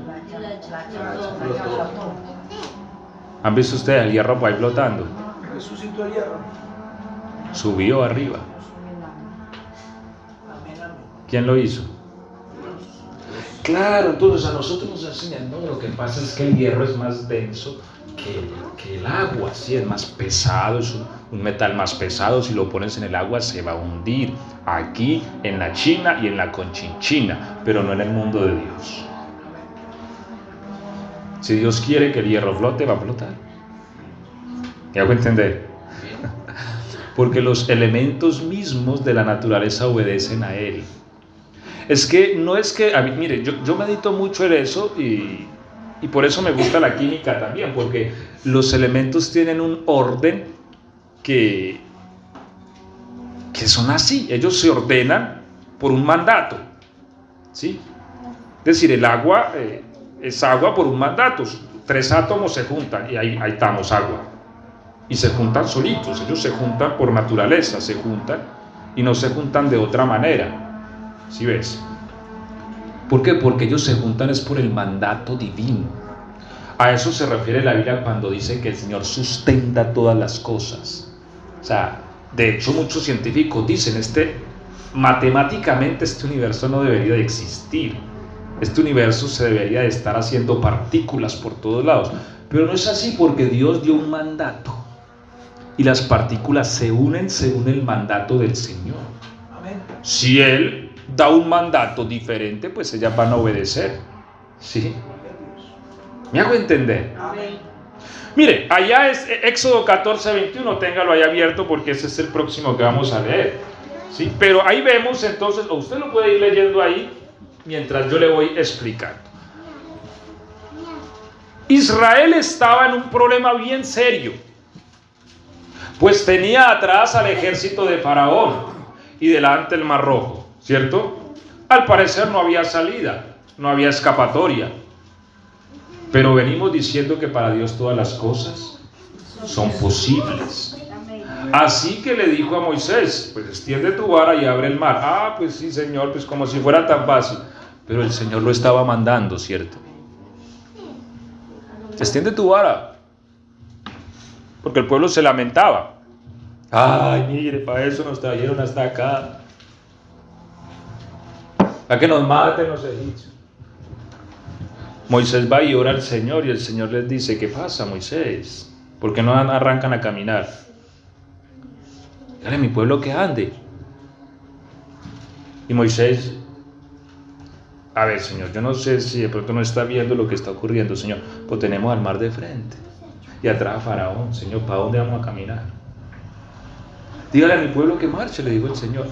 A: ¿Han visto ustedes el hierro por ahí flotando?
B: Resucitó el hierro.
A: Subió arriba.
B: Amén, amén.
A: ¿Quién lo hizo? Claro, entonces a nosotros nos enseñan, no, lo que pasa es que el hierro es más denso que el agua, sí, es más pesado, es un metal más pesado, si lo pones en el agua se va a hundir, aquí, en la China y en la Conchinchina, pero no en el mundo de Dios. Si Dios quiere que el hierro flote, va a flotar. ¿Me hago entender? Porque los elementos mismos de la naturaleza obedecen a Él. Es que no es que, mire, yo medito mucho en eso y por eso me gusta la química también, porque los elementos tienen un orden que son así, ellos se ordenan por un mandato, ¿sí? Es decir, el agua es agua por un mandato, 3 átomos se juntan y ahí estamos, agua, y se juntan solitos, ellos se juntan por naturaleza, se juntan y no se juntan de otra manera. ¿Sí ves? ¿Por qué? Porque ellos se juntan es por el mandato divino. A eso se refiere la Biblia cuando dice que el Señor sustenta todas las cosas. O sea, de hecho muchos científicos dicen, matemáticamente este universo no debería de existir. Este universo se debería de estar haciendo partículas por todos lados. Pero no es así porque Dios dio un mandato. Y las partículas se unen según el mandato del Señor.
B: Amén.
A: Si Él da un mandato diferente, pues ellas van a obedecer. ¿Sí? ¿Me hago entender?
B: Amén.
A: Mire, allá es Éxodo 14:21, téngalo ahí abierto porque ese es el próximo que vamos a leer. ¿Sí? Pero ahí vemos entonces, o usted lo puede ir leyendo ahí mientras yo le voy explicando. Israel estaba en un problema bien serio, pues tenía atrás al ejército de Faraón y delante el Mar Rojo. ¿Cierto? Al parecer no había salida, no había escapatoria. Pero venimos diciendo que para Dios todas las cosas son posibles. Así que le dijo a Moisés, pues extiende tu vara y abre el mar. Ah, pues sí, Señor, pues como si fuera tan fácil. Pero el Señor lo estaba mandando, ¿cierto? Extiende tu vara. Porque el pueblo se lamentaba. Ay, mire, para eso nos trajeron hasta acá. Para que nos maten los egipcios. Moisés va y ora al Señor y el Señor les dice, ¿qué pasa, Moisés? ¿Por qué no arrancan a caminar? Dígale a mi pueblo que ande. Y Moisés, a ver, Señor, yo no sé si de pronto no está viendo lo que está ocurriendo, Señor, pues tenemos al mar de frente y atrás a Faraón, Señor, ¿para dónde vamos a caminar? Dígale a mi pueblo que marche, le dijo el Señor.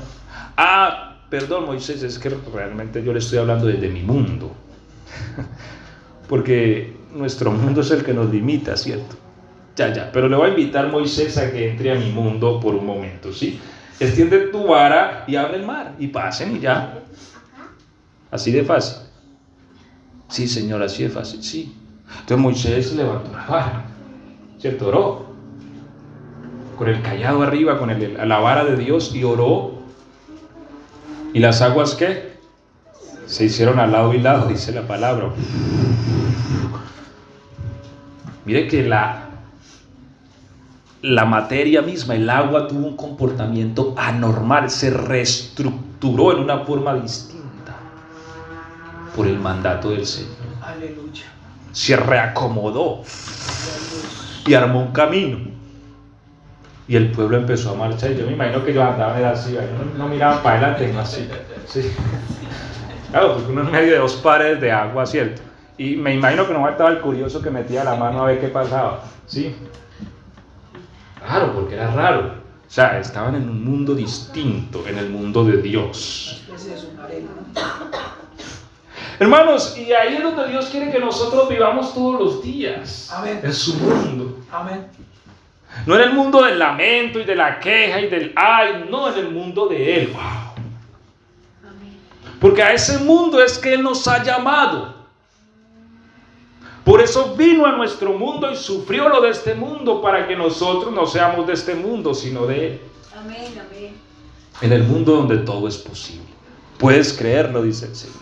A: Perdón, Moisés, es que realmente yo le estoy hablando desde mi mundo. Porque nuestro mundo es el que nos limita, ¿cierto? Ya, pero le voy a invitar, Moisés, a que entre a mi mundo por un momento, ¿sí? Extiende tu vara y abre el mar, y pasen y ya. Así de fácil. Sí, Señor, así de fácil, sí. Entonces Moisés levantó la vara, ¿cierto? Oró. Con el cayado arriba, con la vara de Dios, y oró. ¿Y las aguas qué? Se hicieron al lado y lado, dice la palabra. Mire que la materia misma, el agua, tuvo un comportamiento anormal, se reestructuró en una forma distinta por el mandato del Señor.
B: Aleluya.
A: Se reacomodó y armó un camino. Y el pueblo empezó a marchar. Y yo me imagino que ellos andaban así, no miraban para adelante, no así. Sí. Claro, porque uno en medio de 2 pares de agua, ¿cierto? Y me imagino que no estaba el curioso que metía la mano a ver qué pasaba. ¿Sí? Claro, porque era raro. O sea, estaban en un mundo distinto, en el mundo de Dios.
B: Ese es un arena.
A: Hermanos, y ahí es donde Dios quiere que nosotros vivamos todos los días.
B: Amén.
A: En su mundo.
B: Amén.
A: No en el mundo del lamento y de la queja y del ay, no, en el mundo de Él. Wow. Porque a ese mundo es que Él nos ha llamado. Por eso vino a nuestro mundo y sufrió lo de este mundo, para que nosotros no seamos de este mundo, sino de Él.
D: Amén, amén.
A: En el mundo donde todo es posible. Puedes creerlo, dice el Señor.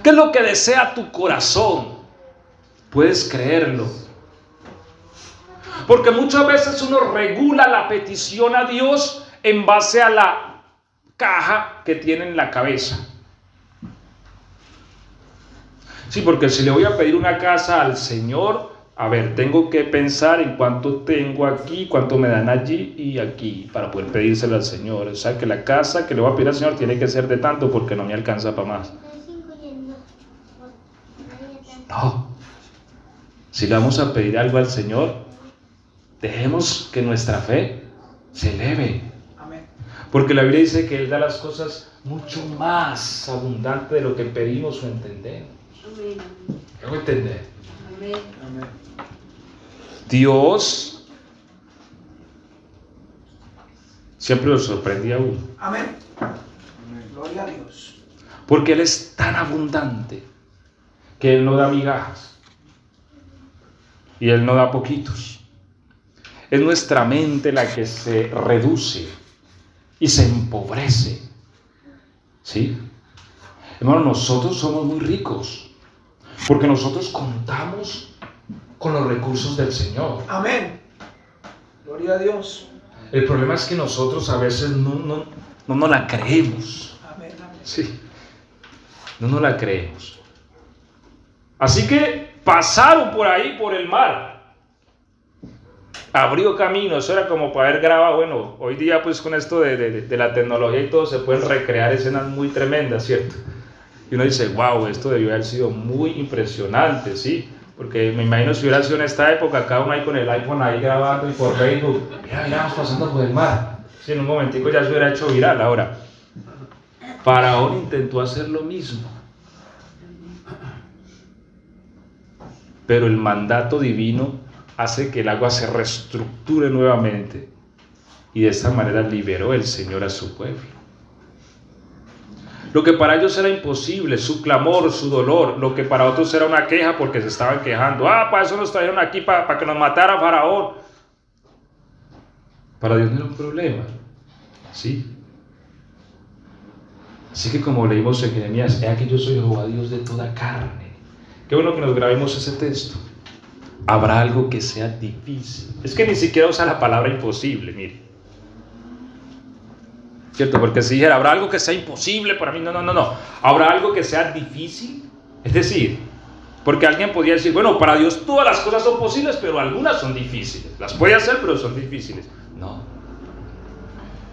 A: ¿Qué es lo que desea tu corazón? Puedes creerlo. Porque muchas veces uno regula la petición a Dios en base a la caja que tiene en la cabeza. Sí, porque si le voy a pedir una casa al Señor, a ver, tengo que pensar en cuánto tengo aquí, cuánto me dan allí y aquí para poder pedírselo al Señor. O sea, que la casa que le voy a pedir al Señor tiene que ser de tanto porque no me alcanza para más. No. Si le vamos a pedir algo al Señor, dejemos que nuestra fe se eleve.
B: Amén.
A: Porque la Biblia dice que Él da las cosas mucho más abundante de lo que pedimos o entendemos.
D: Amén.
A: ¿Qué hago entender?
D: Amén.
B: Amén.
A: Dios siempre lo sorprende a uno.
B: Amén. Gloria a Dios.
A: Porque Él es tan abundante que Él no da migajas. Y Él no da poquitos. Es nuestra mente la que se reduce y se empobrece. ¿Sí? Hermano, nosotros somos muy ricos porque nosotros contamos con los recursos del Señor.
B: Amén. Gloria a Dios.
A: El problema es que nosotros a veces no nos la creemos.
B: Amén. Amén.
A: Sí, no nos la creemos. Así que pasaron por ahí, por el mar. Abrió camino, eso era como para haber grabado. Bueno, hoy día pues con esto de la tecnología y todo se pueden recrear escenas muy tremendas, ¿cierto? Y uno dice, wow, esto debió haber sido muy impresionante, ¿sí? Porque me imagino si hubiera sido en esta época, cada uno ahí con el iPhone ahí grabando y por Facebook, mira, vamos pasando por el mar. Sí, en un momentico ya se hubiera hecho viral. Ahora, Faraón intentó hacer lo mismo. Pero el mandato divino hace que el agua se reestructure nuevamente y de esta manera liberó el Señor a su pueblo. Lo que para ellos era imposible, su clamor, su dolor, lo que para otros era una queja porque se estaban quejando. Para eso nos trajeron aquí, para que nos matara Faraón. Para Dios no era un problema, ¿sí? Así que como leímos en Jeremías, he aquí yo soy Jehová Dios de toda carne. Qué bueno que nos grabemos ese texto. Habrá algo que sea difícil. Es que ni siquiera usa la palabra imposible, mire. ¿Cierto? Porque si dijera, habrá algo que sea imposible para mí, no. Habrá algo que sea difícil. Es decir, porque alguien podría decir, bueno, para Dios todas las cosas son posibles, pero algunas son difíciles. Las puede hacer, pero son difíciles. No.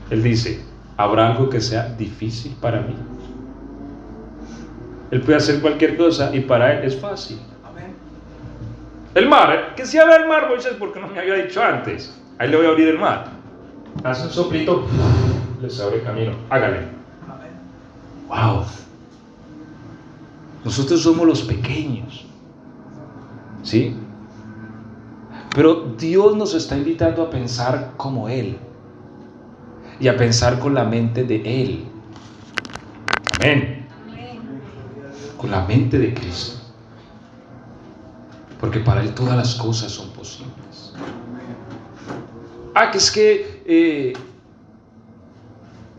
A: Él dice, habrá algo que sea difícil para mí. Él puede hacer cualquier cosa y para Él es fácil.
B: Amén.
A: El mar, que si abre el mar, Moisés, porque no me había dicho antes. Ahí le voy a abrir el mar. Hace un soplito, les abre camino. Hágale.
B: Amén.
A: Wow. Nosotros somos los pequeños. ¿Sí? Pero Dios nos está invitando a pensar como Él. Y a pensar con la mente de Él. Amén. Con la mente de Cristo. Porque para Él todas las cosas son posibles. Que es que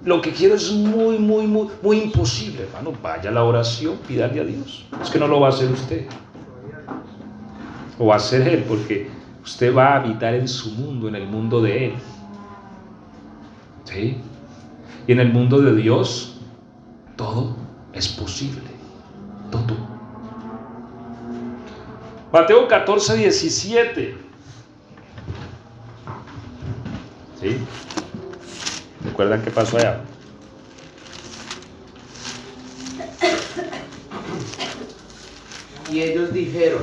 A: lo que quiero es muy imposible, hermano. Vaya a la oración, pídale a Dios. Es que no lo va a hacer usted. O va a hacer Él, porque usted va a habitar en su mundo, en el mundo de Él. ¿Sí? Y en el mundo de Dios, todo es posible. Todo. Mateo 14, 17. ¿Sí? ¿Recuerdan qué pasó allá?
G: Y ellos dijeron,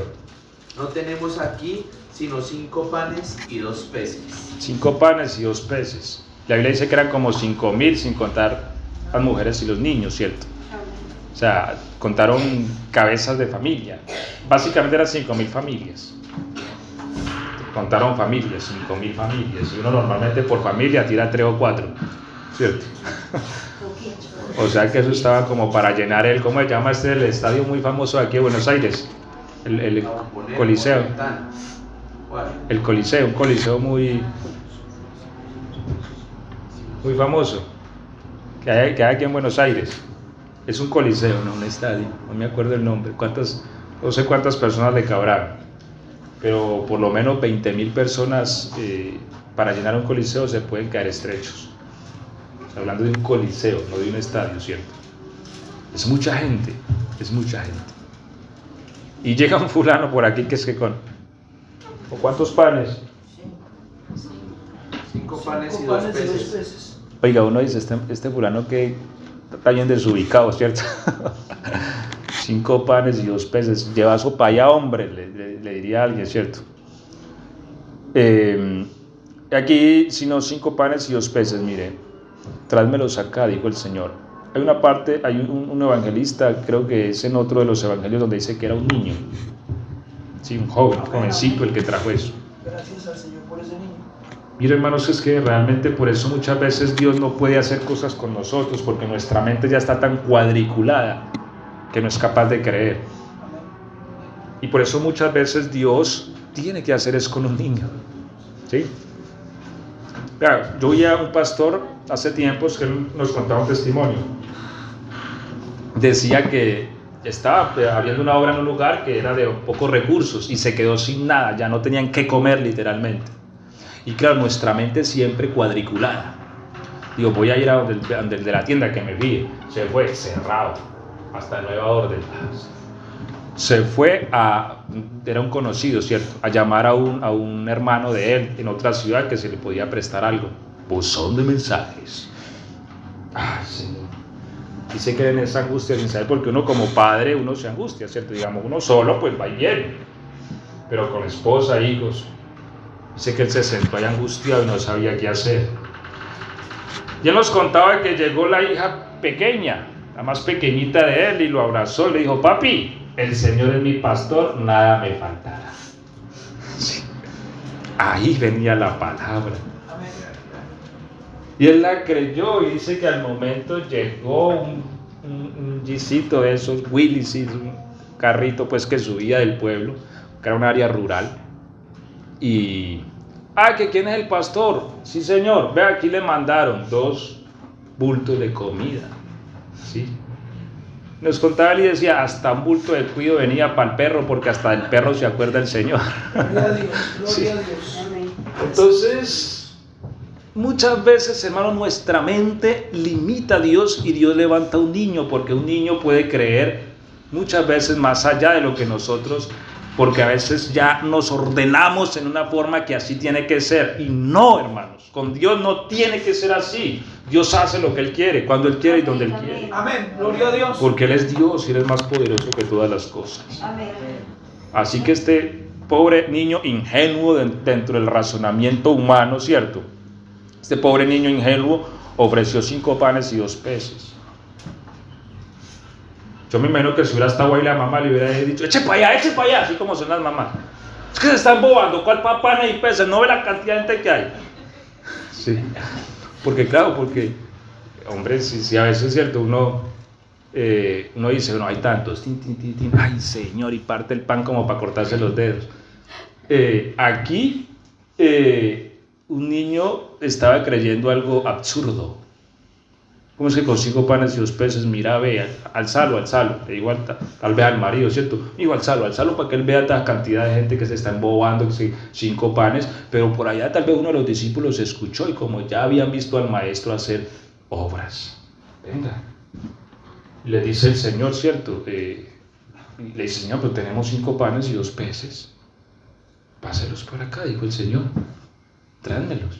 G: no tenemos aquí sino 5 panes y 2 peces.
A: 5 panes y 2 peces. La Biblia dice que eran como 5,000 sin contar las mujeres y los niños, ¿cierto? O sea, contaron cabezas de familia. Básicamente eran 5,000 familias. Contaron familias, 5,000 familias. Y uno normalmente por familia tira 3 o 4, ¿cierto? O sea que eso estaba como para llenar el, ¿cómo se llama el estadio muy famoso de aquí de Buenos Aires? El Coliseo. El Coliseo, un coliseo muy famoso que hay aquí en Buenos Aires. Es un coliseo, no un estadio, no me acuerdo el nombre. No sé cuántas personas le cabrán, pero por lo menos 20.000 personas para llenar un coliseo se pueden caer estrechos. Hablando de un coliseo, no de un estadio, ¿cierto? Es mucha gente, es mucha gente. Y llega un fulano por aquí que es que con ¿cuántos panes?
G: 5 panes y 2 peces.
A: Oiga, uno dice, este fulano que está bien desubicado, ¿cierto? 5 panes y 2 peces, lleva sopa allá, hombre, le diría a alguien, ¿cierto? Aquí, sino 5 panes y 2 peces, mire, tráemelos acá, dijo el Señor. Hay una parte, hay un evangelista, creo que es en otro de los evangelios, donde dice que era un niño, sí, un joven, un jovencito el que trajo eso.
B: Gracias al Señor por ese niño.
A: Mira, hermanos, es que realmente por eso muchas veces Dios no puede hacer cosas con nosotros, porque nuestra mente ya está tan cuadriculada que no es capaz de creer. Y por eso muchas veces Dios tiene que hacer eso con un niño, ¿sí? Claro, yo vi a un pastor hace tiempos que él nos contaba un testimonio. Decía que estaba habiendo una obra en un lugar que era de pocos recursos y se quedó sin nada, ya no tenían qué comer literalmente. Y claro, nuestra mente siempre cuadriculada. Digo, voy a ir a donde el de la tienda que me vi. Se fue cerrado, hasta nueva orden. Se fue era un conocido, ¿cierto? A llamar a un hermano de él en otra ciudad que se le podía prestar algo. Buzón de mensajes. Ay, Señor. Y se queda en esa angustia sin saber, porque uno como padre, uno se angustia, ¿cierto? Digamos, uno solo, pues va y viene. Pero con esposa, hijos. Dice que él se sentó ahí angustiado y no sabía qué hacer. Y él nos contaba que llegó la hija pequeña, la más pequeñita de él, y lo abrazó y le dijo, papi, el Señor es mi pastor, nada me faltará. Sí. Ahí venía la palabra. Y él la creyó y dice que al momento llegó un jeepcito de esos, Willys, un carrito pues que subía del pueblo, que era un área rural. Y, ¿que quién es el pastor? Sí, señor, ve, aquí le mandaron 2 bultos de comida, ¿sí? Nos contaba él y decía, hasta un bulto de cuido venía para el perro, porque hasta el perro se acuerda el Señor.
B: Gloria a Dios, gloria
A: Sí.
B: a Dios.
A: Entonces, muchas veces, hermano, nuestra mente limita a Dios y Dios levanta a un niño, porque un niño puede creer muchas veces más allá de lo que nosotros, porque a veces ya nos ordenamos en una forma que así tiene que ser. Y no, hermanos, con Dios no tiene que ser así. Dios hace lo que Él quiere, cuando Él quiere y donde Él quiere.
B: Amén, gloria a Dios.
A: Porque Él es Dios y Él es más poderoso que todas las cosas.
D: Amén.
A: Así que este pobre niño ingenuo dentro del razonamiento humano, ¿cierto? Este pobre niño ingenuo ofreció 5 panes y 2 peces. Yo me imagino que si hubiera estado ahí la mamá le hubiera dicho, eche para allá, así como son las mamás. Es que se están bobando, ¿cuál panes y peces? ¿No ve la cantidad de gente que hay? Sí, porque claro, hombre, si a veces es cierto, uno dice, no hay tantos, ay Señor, y parte el pan como para cortarse los dedos. Aquí un niño estaba creyendo algo absurdo. ¿Cómo es que con 5 panes y 2 peces? Mira, vea, alzalo, igual tal vez al marido, ¿cierto? Igual alzalo para que él vea esta cantidad de gente que se está embobando, que 5 panes, pero por allá tal vez uno de los discípulos escuchó y como ya habían visto al maestro hacer obras, venga, le dice el Señor, ¿cierto? Le dice, Señor, pero tenemos 5 panes y 2 peces, páselos por acá, dijo el Señor, tráenmelos.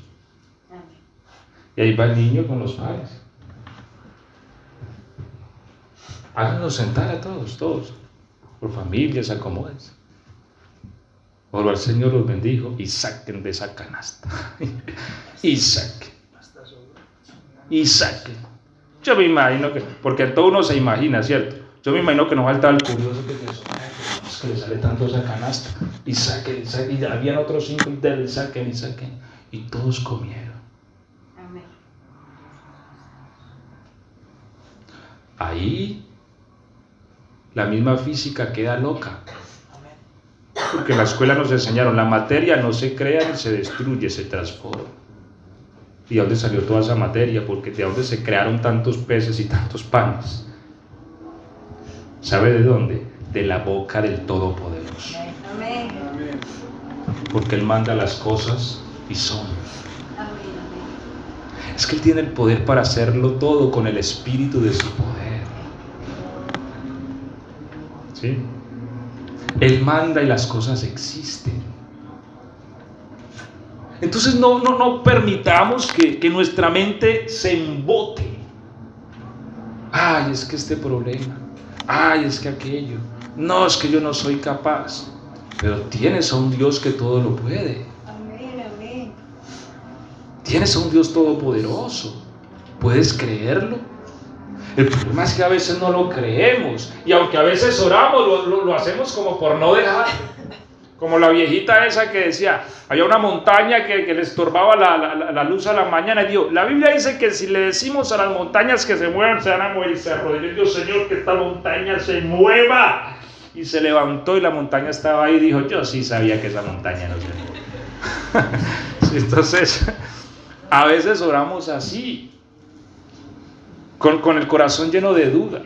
A: Y ahí va el niño con los panes. Háganos sentar a todos, por familias, acomódense. Oro al Señor, los bendijo y saquen de esa canasta. y saquen. Yo me imagino que, porque todo uno se imagina, ¿cierto? Yo me imagino que nos faltaba el curioso que le sale tanto esa canasta. Y saquen, y habían otros 5 y saquen. Y todos comieron.
D: Amén.
A: Ahí la misma física queda loca, porque en la escuela nos enseñaron, la materia no se crea ni se destruye, se transforma. ¿Y de dónde salió toda esa materia? Porque de dónde se crearon tantos peces y tantos panes. ¿Sabe de dónde? De la boca del Todopoderoso.
D: Amén.
A: Porque Él manda las cosas y son.
D: Amén, amén.
A: Es que Él tiene el poder para hacerlo todo con el espíritu de su poder. ¿Sí? Él manda y las cosas existen. Entonces no permitamos que nuestra mente se embote. Ay, es que este problema. Ay, es que aquello. No, es que yo no soy capaz. Pero tienes a un Dios que todo lo puede.
D: Amén, amén.
A: Tienes a un Dios todopoderoso. ¿Puedes creerlo? El problema es que a veces no lo creemos. Y aunque a veces oramos, lo hacemos como por no dejar. Como la viejita esa que decía, había una montaña que le estorbaba la luz a la mañana. Y dijo, la Biblia dice que si le decimos a las montañas que se muevan, se van a mover. Y se arrodilló, Dios, Señor, que esta montaña se mueva. Y se levantó y la montaña estaba ahí y dijo, yo sí sabía que esa montaña no se mueve. Entonces, a veces oramos así, con el corazón lleno de duda.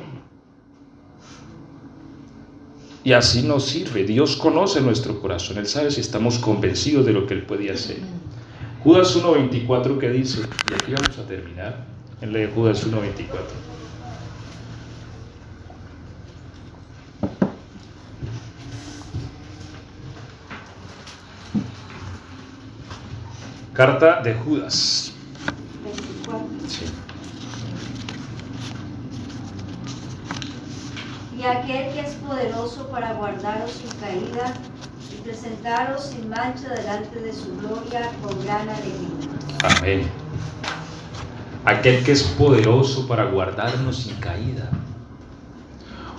A: Y así nos sirve. Dios conoce nuestro corazón. Él sabe si estamos convencidos de lo que Él puede hacer. Judas 1:24, ¿qué dice? Y aquí vamos a terminar. Él lee Judas 1:24. Carta de Judas.
D: 24.
A: Sí.
D: Y aquel que es poderoso para guardaros sin caída y presentaros sin mancha delante de su gloria con gran alegría.
A: Amén. Aquel que es poderoso para guardarnos sin caída.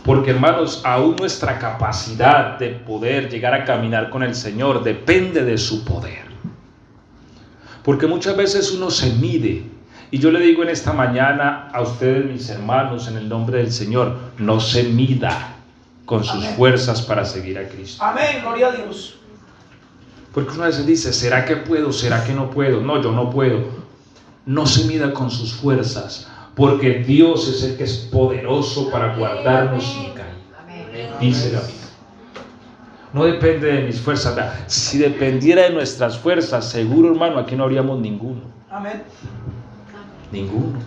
A: Porque, hermanos, aún nuestra capacidad de poder llegar a caminar con el Señor depende de su poder. Porque muchas veces uno se mide. Y yo le digo en esta mañana a ustedes, mis hermanos, en el nombre del Señor, no se mida con sus fuerzas para seguir a Cristo.
B: Amén, gloria a Dios.
A: Porque una vez dice, ¿será que puedo? ¿Será que no puedo? No, yo no puedo. No se mida con sus fuerzas, porque Dios es el que es poderoso para guardarnos sin caída. Dice la Biblia. No depende de mis fuerzas. Si dependiera de nuestras fuerzas, seguro, hermano, aquí no habríamos ninguno.
B: Amén.
A: Ninguno.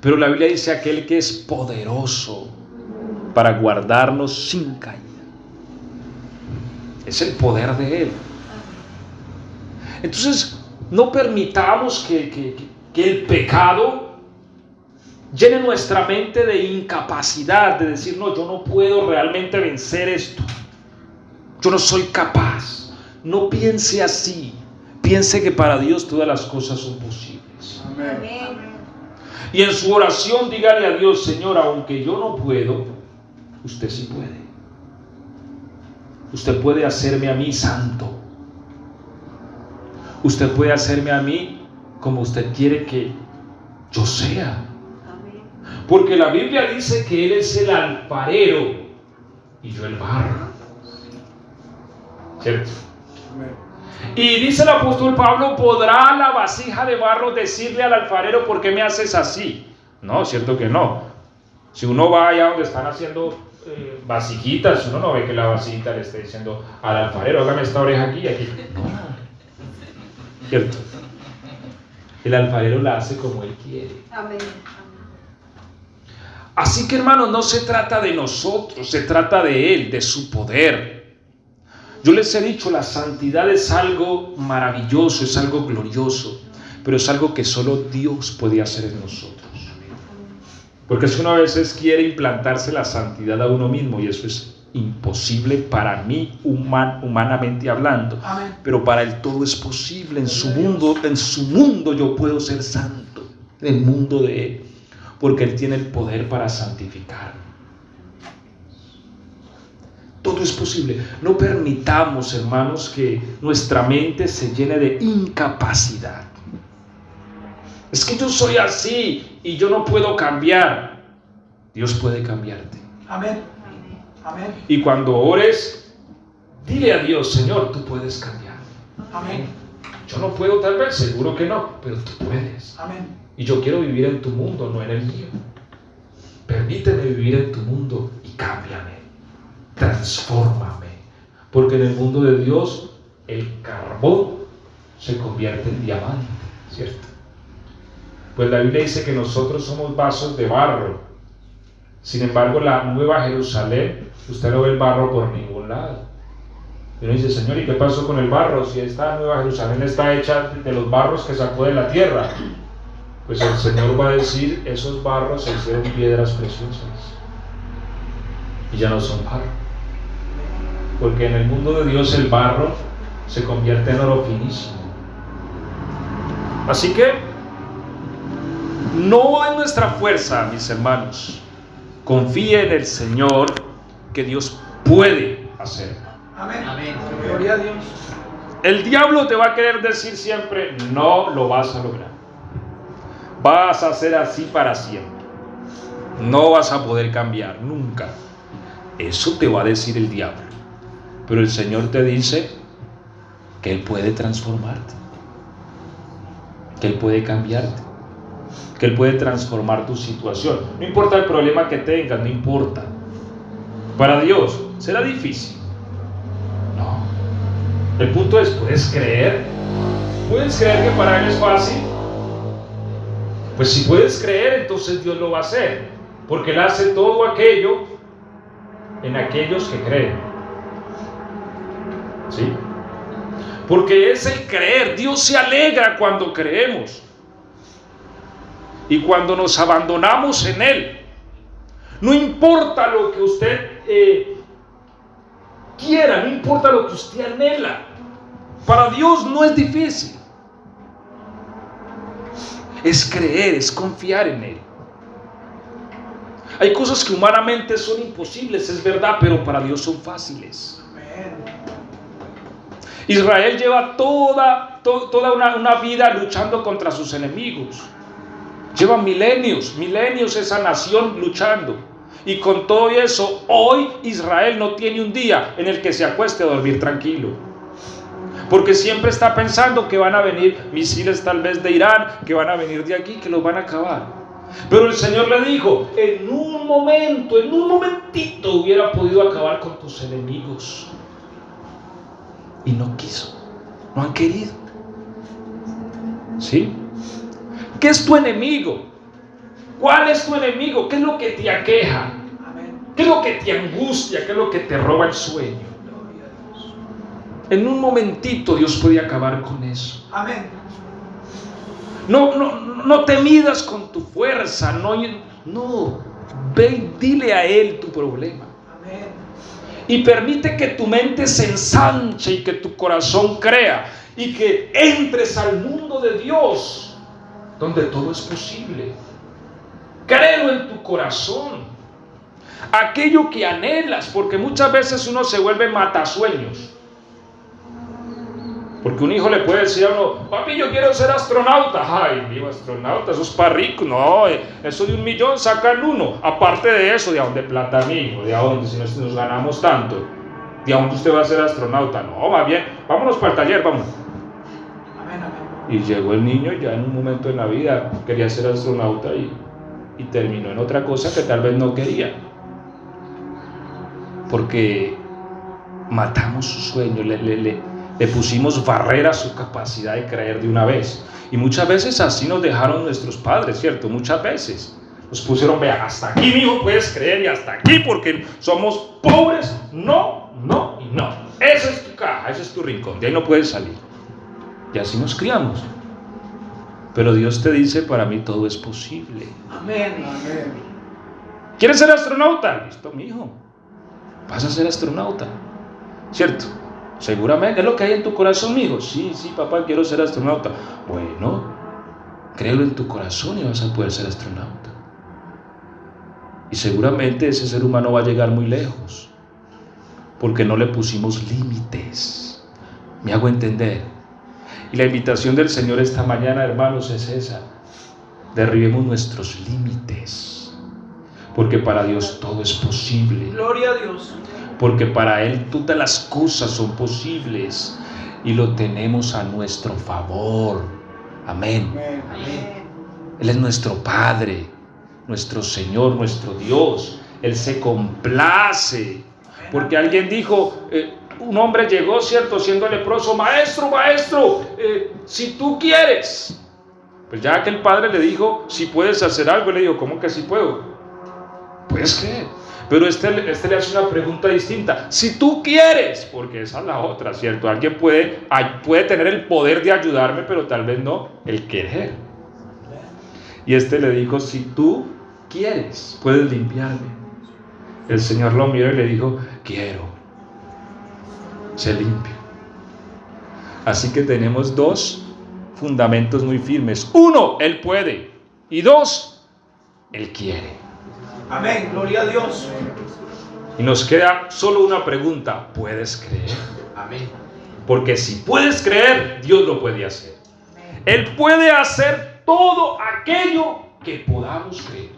A: Pero la Biblia dice aquel que es poderoso para guardarnos sin caída. Es el poder de Él. Entonces, no permitamos que el pecado llene nuestra mente de incapacidad, de decir, no, yo no puedo realmente vencer esto. Yo no soy capaz. No piense así. Piense que para Dios todas las cosas son posibles.
D: Amén.
A: Y en su oración dígale a Dios, Señor, aunque yo no puedo, usted sí puede. Usted puede hacerme a mí santo. Usted puede hacerme a mí como usted quiere que yo sea. Porque la Biblia dice que Él es el alfarero y yo el barro. ¿Cierto? Y dice el apóstol Pablo, ¿podrá la vasija de barro decirle al alfarero por qué me haces así? No, cierto que no. Si uno va allá donde están haciendo vasijitas, uno no ve que la vasijita le esté diciendo al alfarero, hágame esta oreja aquí y aquí. No. ¿Cierto? El alfarero la hace como Él quiere.
D: Amén.
A: Así que, hermanos, no se trata de nosotros, se trata de Él, de su poder. Yo les he dicho, la santidad es algo maravilloso, es algo glorioso, pero es algo que solo Dios puede hacer en nosotros. Porque si uno a veces quiere implantarse la santidad a uno mismo, y eso es imposible para mí, humanamente hablando.
B: Amén.
A: Pero para Él todo es posible. En su mundo yo puedo ser santo, en el mundo de Él, porque Él tiene el poder para santificarme. Todo es posible. No permitamos, hermanos, que nuestra mente se llene de incapacidad. Es que yo soy así y yo no puedo cambiar. Dios puede cambiarte.
B: Amén. Amén.
A: Y cuando ores, dile a Dios, Señor, tú puedes cambiar.
B: Amén.
A: Yo no puedo, tal vez, seguro que no, pero tú puedes.
B: Amén.
A: Y yo quiero vivir en tu mundo, no en el mío. Permíteme vivir en tu mundo y cámbiame. Transfórmame, Porque en el mundo de Dios el carbón se convierte en diamante, ¿cierto? Pues la Biblia dice que nosotros somos vasos de barro. Sin embargo, la nueva Jerusalén, usted no ve el barro por ningún lado. Y uno dice, Señor, ¿y qué pasó con el barro? Si esta nueva Jerusalén está hecha de los barros que sacó de la tierra. Pues el Señor va a decir, esos barros se hicieron piedras preciosas. Y ya no son barro. Porque en el mundo de Dios el barro se convierte en oro finísimo. Así que no en nuestra fuerza, mis hermanos. Confíe en el Señor, que Dios puede hacerlo.
B: Amén.
G: Amén.
B: Gloria a Dios.
A: El diablo te va a querer decir siempre, no lo vas a lograr. Vas a ser así para siempre. No vas a poder cambiar nunca. Eso te va a decir el diablo. Pero el Señor te dice que Él puede transformarte, que Él puede cambiarte, que Él puede transformar tu situación. No importa el problema que tengas, no importa. Para Dios, ¿será difícil? No. El punto es, ¿puedes creer? ¿Puedes creer que para Él es fácil? Pues si puedes creer, entonces Dios lo va a hacer. Porque Él hace todo aquello en aquellos que creen. ¿Sí? Porque es el creer. Dios se alegra cuando creemos. Y cuando nos abandonamos en Él. No importa lo que usted quiera, no importa lo que usted anhela. Para Dios no es difícil. Es creer, es confiar en Él. Hay cosas que humanamente son imposibles, es verdad, pero para Dios son fáciles. Israel lleva toda una vida luchando contra sus enemigos. Lleva milenios esa nación luchando. Y con todo eso, hoy Israel no tiene un día en el que se acueste a dormir tranquilo. Porque siempre está pensando que van a venir misiles tal vez de Irán, que van a venir de aquí, que los van a acabar. Pero el Señor le dijo, en un momentito hubiera podido acabar con tus enemigos. Y no quiso, no han querido. ¿Sí? ¿Qué es tu enemigo? ¿Cuál es tu enemigo? ¿Qué es lo que te aqueja? ¿Qué es lo que te angustia? ¿Qué es lo que te roba el sueño? En un momentito Dios puede acabar con eso.
B: Amén.
A: No te midas con tu fuerza. No. Ve y dile a Él tu problema.
B: Amén.
A: Y permite que tu mente se ensanche y que tu corazón crea. Y que entres al mundo de Dios, donde todo es posible. Créelo en tu corazón. Aquello que anhelas, porque muchas veces uno se vuelve matasueños. Porque un hijo le puede decir a uno, papi, yo quiero ser astronauta. Ay, digo, astronauta, eso es para rico. No, eso de 1 millón sacan uno. Aparte de eso, ¿de dónde plata, mi hijo? ¿De dónde? Si nos ganamos tanto. ¿De dónde usted va a ser astronauta? No, más bien, vámonos para el taller, vámonos.
B: Amén, amén.
A: Y llegó el niño ya en un momento en la vida, quería ser astronauta y terminó en otra cosa que tal vez no quería. Porque matamos su sueño, le pusimos barrera a su capacidad de creer de una vez. Y muchas veces así nos dejaron nuestros padres, ¿cierto? Muchas veces nos pusieron, vea, hasta aquí, mi hijo, puedes creer, y hasta aquí, porque somos pobres. No y no. Esa es tu caja, ese es tu rincón, de ahí no puedes salir. Y así nos criamos. Pero Dios te dice, para mí todo es posible.
B: Amén. Amén.
A: ¿Quieres ser astronauta? Listo, mi hijo. Vas a ser astronauta, ¿cierto? Seguramente es lo que hay en tu corazón, mi hijo. Sí, papá, quiero ser astronauta. Bueno, créelo en tu corazón y vas a poder ser astronauta. Y seguramente ese ser humano va a llegar muy lejos, porque no le pusimos límites. ¿Me hago entender? Y la invitación del Señor esta mañana, hermanos, es esa: derribemos nuestros límites, porque para Dios todo es posible.
B: Gloria a Dios.
A: Porque para Él todas las cosas son posibles y lo tenemos a nuestro favor. Amén.
B: Amén.
A: Él es nuestro Padre, nuestro Señor, nuestro Dios. Él se complace. Porque alguien dijo, un hombre llegó, ¿cierto?, siendo leproso, maestro, si tú quieres. Pues ya que el padre le dijo, si puedes hacer algo, le dijo, ¿cómo que sí puedo? Puedes creer. Pero este le hace una pregunta distinta. Si tú quieres, porque esa es la otra, ¿cierto? Alguien puede tener el poder de ayudarme, pero tal vez no el querer. Y este le dijo, si tú quieres, puedes limpiarme. El Señor lo miró y le dijo, quiero. Sé limpio. Así que tenemos dos fundamentos muy firmes. Uno, Él puede. Y dos, Él quiere.
B: Amén, gloria a Dios.
A: Y nos queda solo una pregunta: ¿puedes creer?
G: Amén.
A: Porque si puedes creer, Dios lo puede hacer. Él puede hacer todo aquello que podamos creer.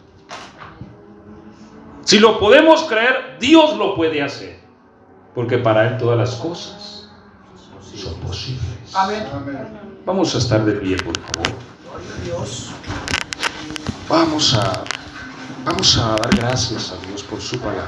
A: Si lo podemos creer, Dios lo puede hacer. Porque para Él todas las cosas son posibles.
B: Amén.
A: Vamos a estar de pie, por favor.
B: Gloria a Dios.
A: Vamos a dar gracias a Dios por su palabra.